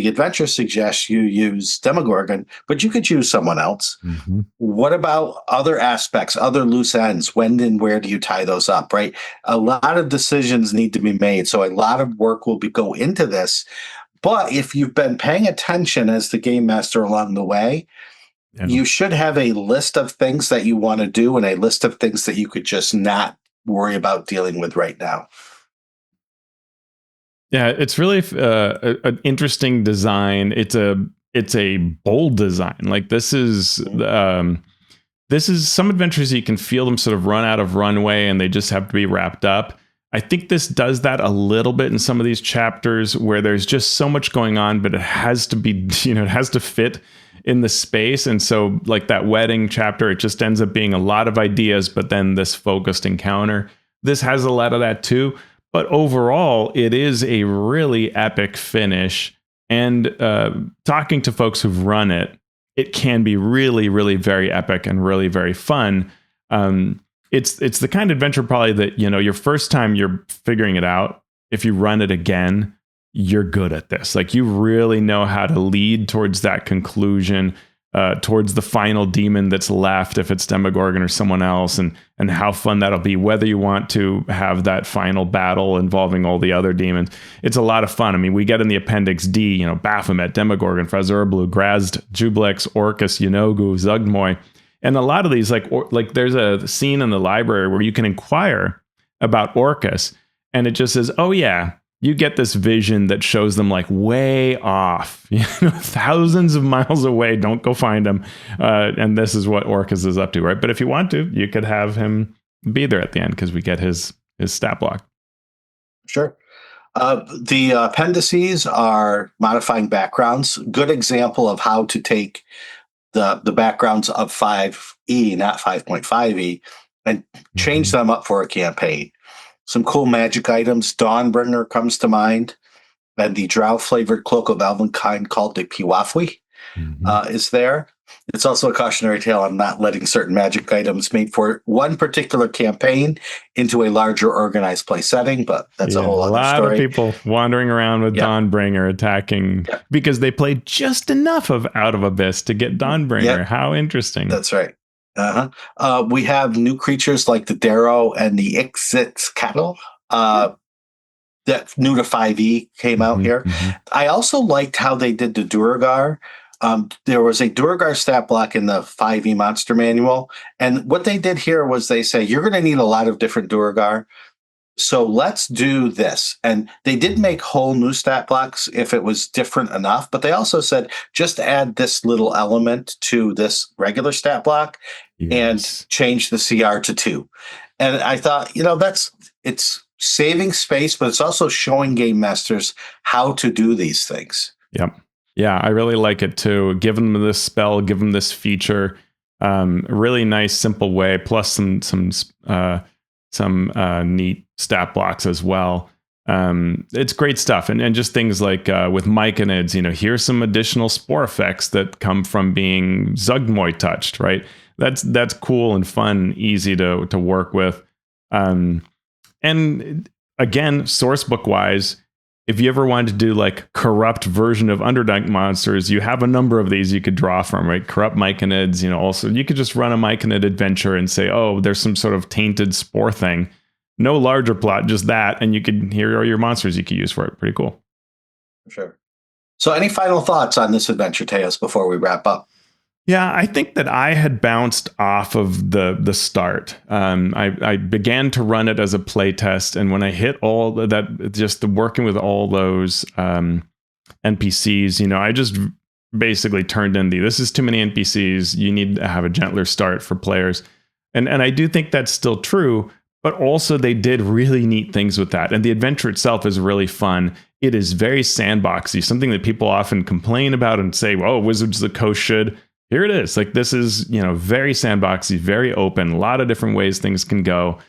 [SPEAKER 1] adventure suggests you use Demogorgon, but you could use someone else. What about other aspects, other loose ends? When and where do you tie those up, right? A lot of decisions need to be made. So a lot of work will go into this. But if you've been paying attention as the game master along the way, you should have a list of things that you want to do and a list of things that you could just not worry about dealing with right now.
[SPEAKER 2] Yeah, it's really an interesting design. It's a bold design. Like this is some adventures you can feel them sort of run out of runway and they just have to be wrapped up. I think this does that a little bit in some of these chapters where there's just so much going on, but it has to be, it has to fit in the space. And so like that wedding chapter, it just ends up being a lot of ideas, but then this focused encounter. This has a lot of that too. But overall, it is a really epic finish. And talking to folks who've run it, it can be really, really very epic and really very fun. It's the kind of adventure probably that, your first time you're figuring it out, if you run it again, you're good at this. Like you really know how to lead towards that conclusion. towards the final demon that's left, if it's Demogorgon or someone else, and how fun that'll be, whether you want to have that final battle involving all the other demons. It's a lot of fun. I mean, we get in the Appendix D, you know, Baphomet, Demogorgon, Fraz-Urb'luu, Grazd, Jublix, Orcus, Yenogu, Zugmoy. And a lot of these, like there's a scene in the library where you can inquire about Orcus, and it just says, oh yeah, you get this vision that shows them like way off, you know, thousands of miles away. Don't go find them. And this is what Orcus is up to, right? But if you want to, you could have him be there at the end, because we get his stat block.
[SPEAKER 1] Sure. The appendices are modifying backgrounds. Good example of how to take the backgrounds of 5e, not 5.5e, and change them up for a campaign. Some cool magic items. Dawnbringer comes to mind, and the Drow-flavored cloak of Elvenkind called the Piwafwi is there. It's also a cautionary tale on not letting certain magic items made for one particular campaign into a larger organized play setting, but that's a whole other story.
[SPEAKER 2] A lot of people wandering around with Dawnbringer attacking because they played just enough of Out of Abyss to get Dawnbringer. How interesting.
[SPEAKER 1] That's right. We have new creatures like the Darrow and the Ixix cattle. That new to 5e came out here. I also liked how they did the Duergar. There was a Duergar stat block in the 5e monster manual, and what they did here was they say, you're going to need a lot of different Duergar, so let's do this. And they did make whole new stat blocks if it was different enough, but they also said, just add this little element to this regular stat block and change the CR to 2. And I thought, you know, it's saving space, but it's also showing game masters how to do these things.
[SPEAKER 2] Yep. Yeah, I really like it too. Give them this spell, give them this feature. Really nice, simple way. Plus some neat stat blocks as well. It's great stuff, and just things like with myconids. You know, here's some additional spore effects that come from being Zugmoy touched. Right. That's cool and fun, easy to work with. And again, sourcebook wise, if you ever wanted to do like corrupt version of Underdark monsters, you have a number of these you could draw from, right? Corrupt myconids, you know, also you could just run a myconid adventure and say, oh, there's some sort of tainted spore thing. No larger plot, just that. And here are your monsters you could use for it. Pretty cool.
[SPEAKER 1] Sure. So any final thoughts on this adventure, Teos, before we wrap up?
[SPEAKER 2] Yeah, I think that I had bounced off of the start. I began to run it as a play test, and when I hit all that, just working with all those NPCs, you know, I just basically turned in this is too many NPCs. You need to have a gentler start for players, and I do think that's still true. But also, they did really neat things with that, and the adventure itself is really fun. It is very sandboxy, something that people often complain about and say, "Oh, Wizards of the Coast should." Here it is. Like, this is, you know, very sandboxy, very open, a lot of different ways things can go.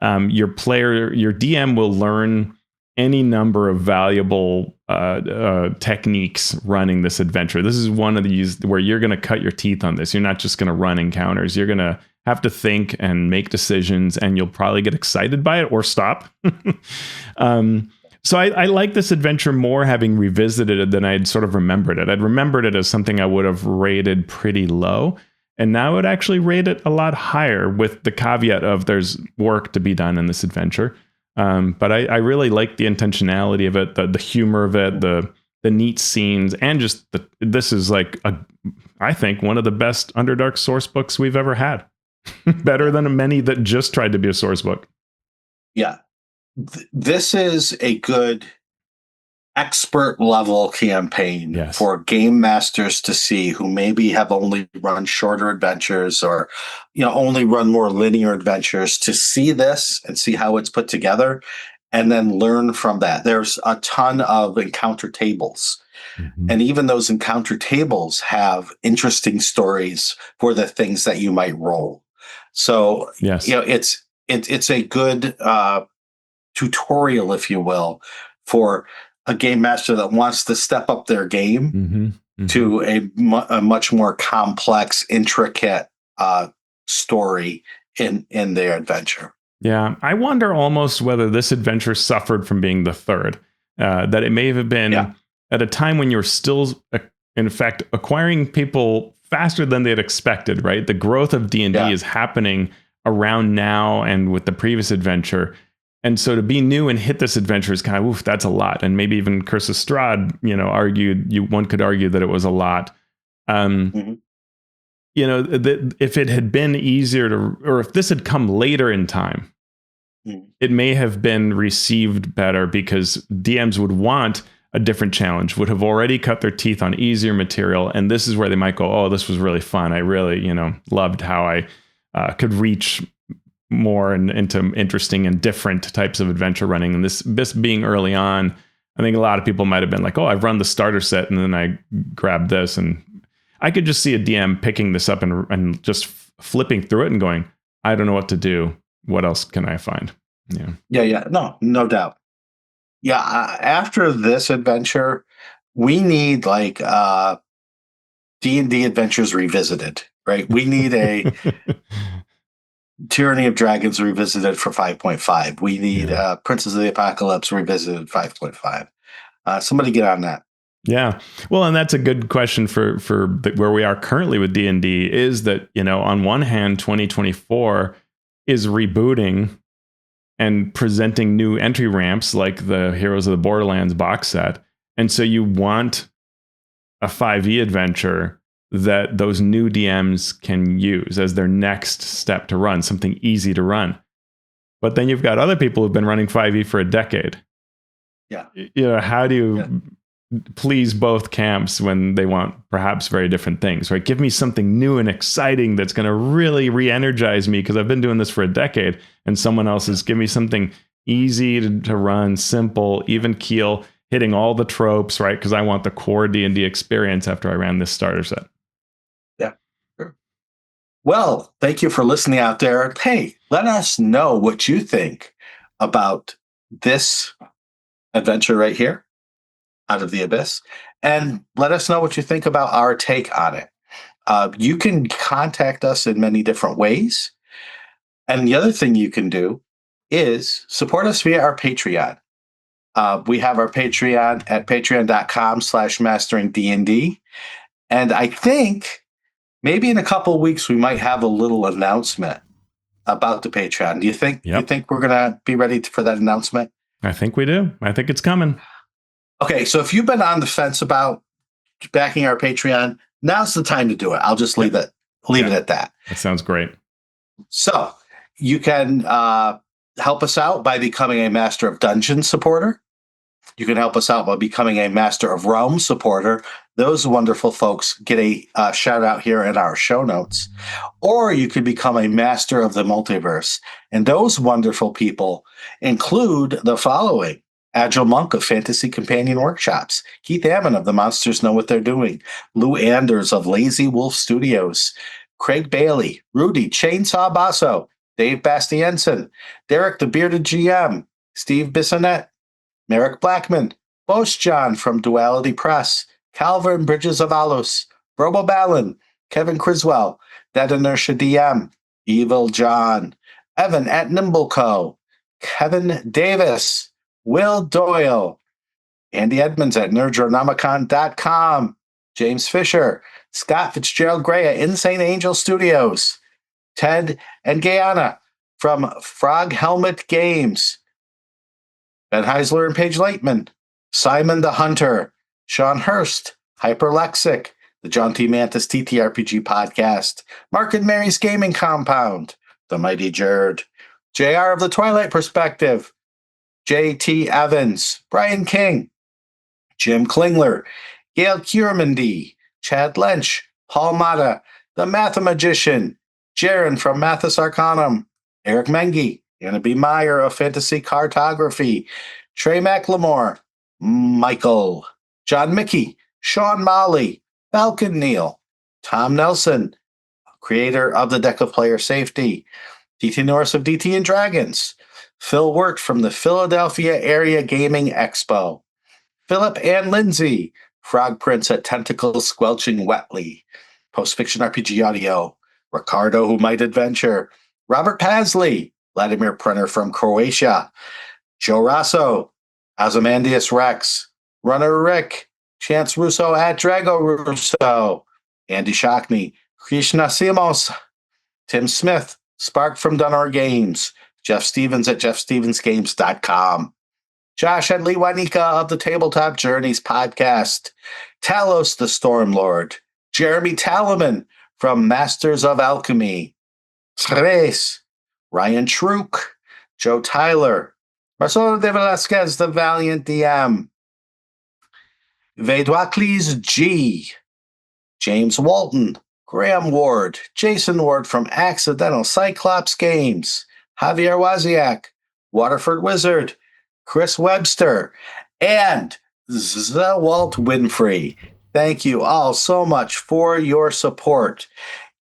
[SPEAKER 2] Your DM will learn any number of valuable techniques running this adventure. This is one of these where you're going to cut your teeth on this. You're not just going to run encounters. You're going to have to think and make decisions, and you'll probably get excited by it or stop. So I like this adventure more having revisited it than I'd sort of remembered it. I'd remembered it as something I would have rated pretty low, and now I would actually rate it a lot higher, with the caveat of there's work to be done in this adventure. But I really like the intentionality of it, the humor of it, the neat scenes, and just this is like I think one of the best Underdark source books we've ever had. Better than many that just tried to be a source book.
[SPEAKER 1] Yeah. This is a good expert level campaign for game masters to see, who maybe have only run shorter adventures, or, you know, only run more linear adventures, to see this and see how it's put together and then learn from that. There's a ton of encounter tables. And even those encounter tables have interesting stories for the things that you might roll. So, you know, it's a good tutorial, if you will, for a game master that wants to step up their game to a much more complex, intricate story in their adventure.
[SPEAKER 2] Yeah, I wonder almost whether this adventure suffered from being the third, that it may have been at a time when you're still, in fact, acquiring people faster than they'd expected, right? The growth of D&D is happening around now and with the previous adventure. And so to be new and hit this adventure is kind of, oof, that's a lot. And maybe even Curse of Strahd, one could argue that it was a lot. If it had been easier or if this had come later in time, it may have been received better because DMs would want a different challenge, would have already cut their teeth on easier material. And this is where they might go, oh, this was really fun. I really, loved how I could reach more into interesting and different types of adventure running. And this being early on, I think a lot of people might have been like, oh, I've run the starter set and then I grabbed this. And I could just see a DM picking this up and just flipping through it and going, I don't know what to do. What else can I find?
[SPEAKER 1] Yeah. No doubt. Yeah. After this adventure, we need like D&D Adventures Revisited, right? We need a Tyranny of Dragons Revisited for 5.5. We need Princes of the Apocalypse Revisited 5.5. Somebody get on that.
[SPEAKER 2] Yeah. Well, and that's a good question for where we are currently with D&D is that, on one hand, 2024 is rebooting and presenting new entry ramps like the Heroes of the Borderlands box set. And so you want a 5e adventure that those new DMs can use as their next step to run, something easy to run. But then you've got other people who've been running 5e for a decade.
[SPEAKER 1] Yeah.
[SPEAKER 2] How do you please both camps when they want perhaps very different things, right? Give me something new and exciting that's going to really re-energize me because I've been doing this for a decade, and someone else is give me something easy to run, simple, even keel, hitting all the tropes, right? Because I want the core D&D experience after I ran this starter set.
[SPEAKER 1] Yeah, sure. Well, thank you for listening out there. Hey, let us know what you think about this adventure right here, Out of the Abyss, and let us know what you think about our take on it. You can contact us in many different ways. And the other thing you can do is support us via our Patreon. We have our Patreon at patreon.com/masteringdnd. And I think maybe in a couple of weeks, we might have a little announcement about the Patreon. Do you think, you think we're going to be ready for that announcement?
[SPEAKER 2] I think we do. I think it's coming.
[SPEAKER 1] Okay, so if you've been on the fence about backing our Patreon, now's the time to do it. I'll just leave it at that.
[SPEAKER 2] That sounds great.
[SPEAKER 1] So you can help us out by becoming a Master of Dungeons supporter. You can help us out by becoming a Master of Realms supporter. Those wonderful folks get a shout out here in our show notes. Or you could become a Master of the Multiverse. And those wonderful people include the following: Agile Monk of Fantasy Companion Workshops, Keith Ammon of The Monsters Know What They're Doing, Lou Anders of Lazy Wolf Studios, Craig Bailey, Rudy Chainsaw Basso, Dave Bastiensen, Derek the Bearded GM, Steve Bissonette, Merrick Blackman, Bosch John from Duality Press, Calvin Bridges of Alos, Robo Ballin, Kevin Criswell, Dead Inertia DM, Evil John, Evan at Nimbleco, Kevin Davis, Will Doyle, Andy Edmonds at NerdRonomicon.com, James Fisher, Scott Fitzgerald Gray at Insane Angel Studios, Ted and Guyana from Frog Helmet Games, Ben Heisler and Paige Laitman, Simon the Hunter, Sean Hurst, Hyperlexic, the John T. Mantis TTRPG Podcast, Mark and Mary's Gaming Compound, The Mighty Jerd, JR of the Twilight Perspective, J.T. Evans, Brian King, Jim Klingler, Gail Kiermandy, Chad Lynch, Paul Mata, The Mathemagician, Jaron from Mathis Arcanum, Eric Mengi, Anna B. Meyer of Fantasy Cartography, Trey McLemore, Michael, John Mickey, Sean Molly, Falcon Neal, Tom Nelson, creator of the Deck of Player Safety, DT Norris of DT and Dragons, Phil Wirt from the Philadelphia Area Gaming Expo, Philip and Lindsay, Frog Prince at Tentacles Squelching Wetly, Post-Fiction RPG Audio, Ricardo Who Might Adventure, Robert Pasley, Vladimir Prenner from Croatia, Joe Rosso, Ozymandias Rex, Runner Rick, Chance Russo at Drago Russo, Andy Shockney, Krishna Simos, Tim Smith, Spark from Dunnar Games, Jeff Stevens at jeffstevensgames.com, Josh and Lee Wanika of the Tabletop Journeys podcast, Talos the Stormlord, Jeremy Talaman from Masters of Alchemy, Tres, Ryan Schrook, Joe Tyler, Marcelo de Velasquez, the Valiant DM, Vedwaklis G, James Walton, Graham Ward, Jason Ward from Accidental Cyclops Games, Javier Waziak, Waterford Wizard, Chris Webster, and Walt Winfrey. Thank you all so much for your support.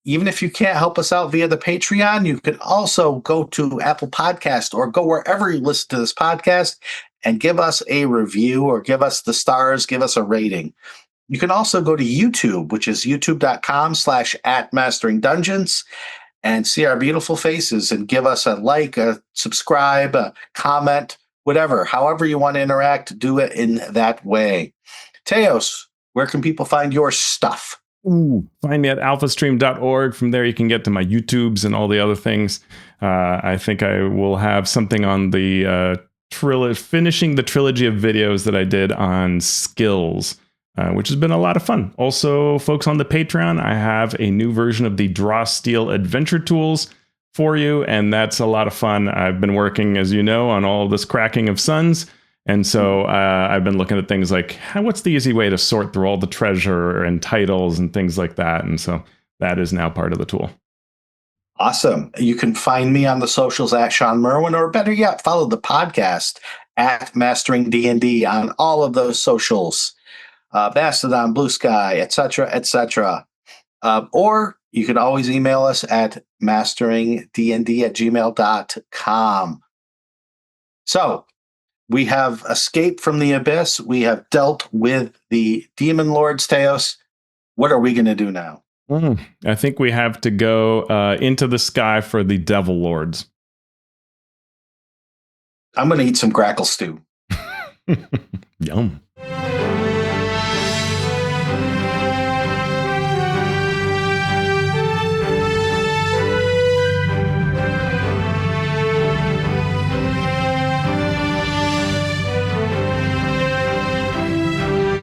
[SPEAKER 1] Even if you can't help us out via the Patreon, you can also go to Apple Podcast or go wherever you listen to this podcast and give us a review or give us the stars, give us a rating. You can also go to YouTube, which is youtube.com/@masteringdungeons, and see our beautiful faces and give us a like, a subscribe, a comment, whatever. However you want to interact, do it in that way. Teos, where can people find your stuff?
[SPEAKER 2] Find me at alphastream.org. From there, you can get to my YouTubes and all the other things. I think I will have something on the finishing the trilogy of videos that I did on skills, which has been a lot of fun. Also, folks on the Patreon, I have a new version of the Draw Steel Adventure Tools for you, and that's a lot of fun. I've been working, as you know, on all this cracking of suns. And so I've been looking at things like, what's the easy way to sort through all the treasure and titles and things like that? And so that is now part of the tool.
[SPEAKER 1] Awesome. You can find me on the socials at Shawn Merwin, or better yet, follow the podcast at Mastering D&D on all of those socials, Mastodon, Blue Sky, etc., etc. Or you can always email us at masteringdnd@gmail.com. So, we have escaped from the abyss. We have dealt with the demon lords, Teos. What are we going to do now?
[SPEAKER 2] I think we have to go into the sky for the devil lords.
[SPEAKER 1] I'm going to eat some Gracklstugh.
[SPEAKER 2] Yum.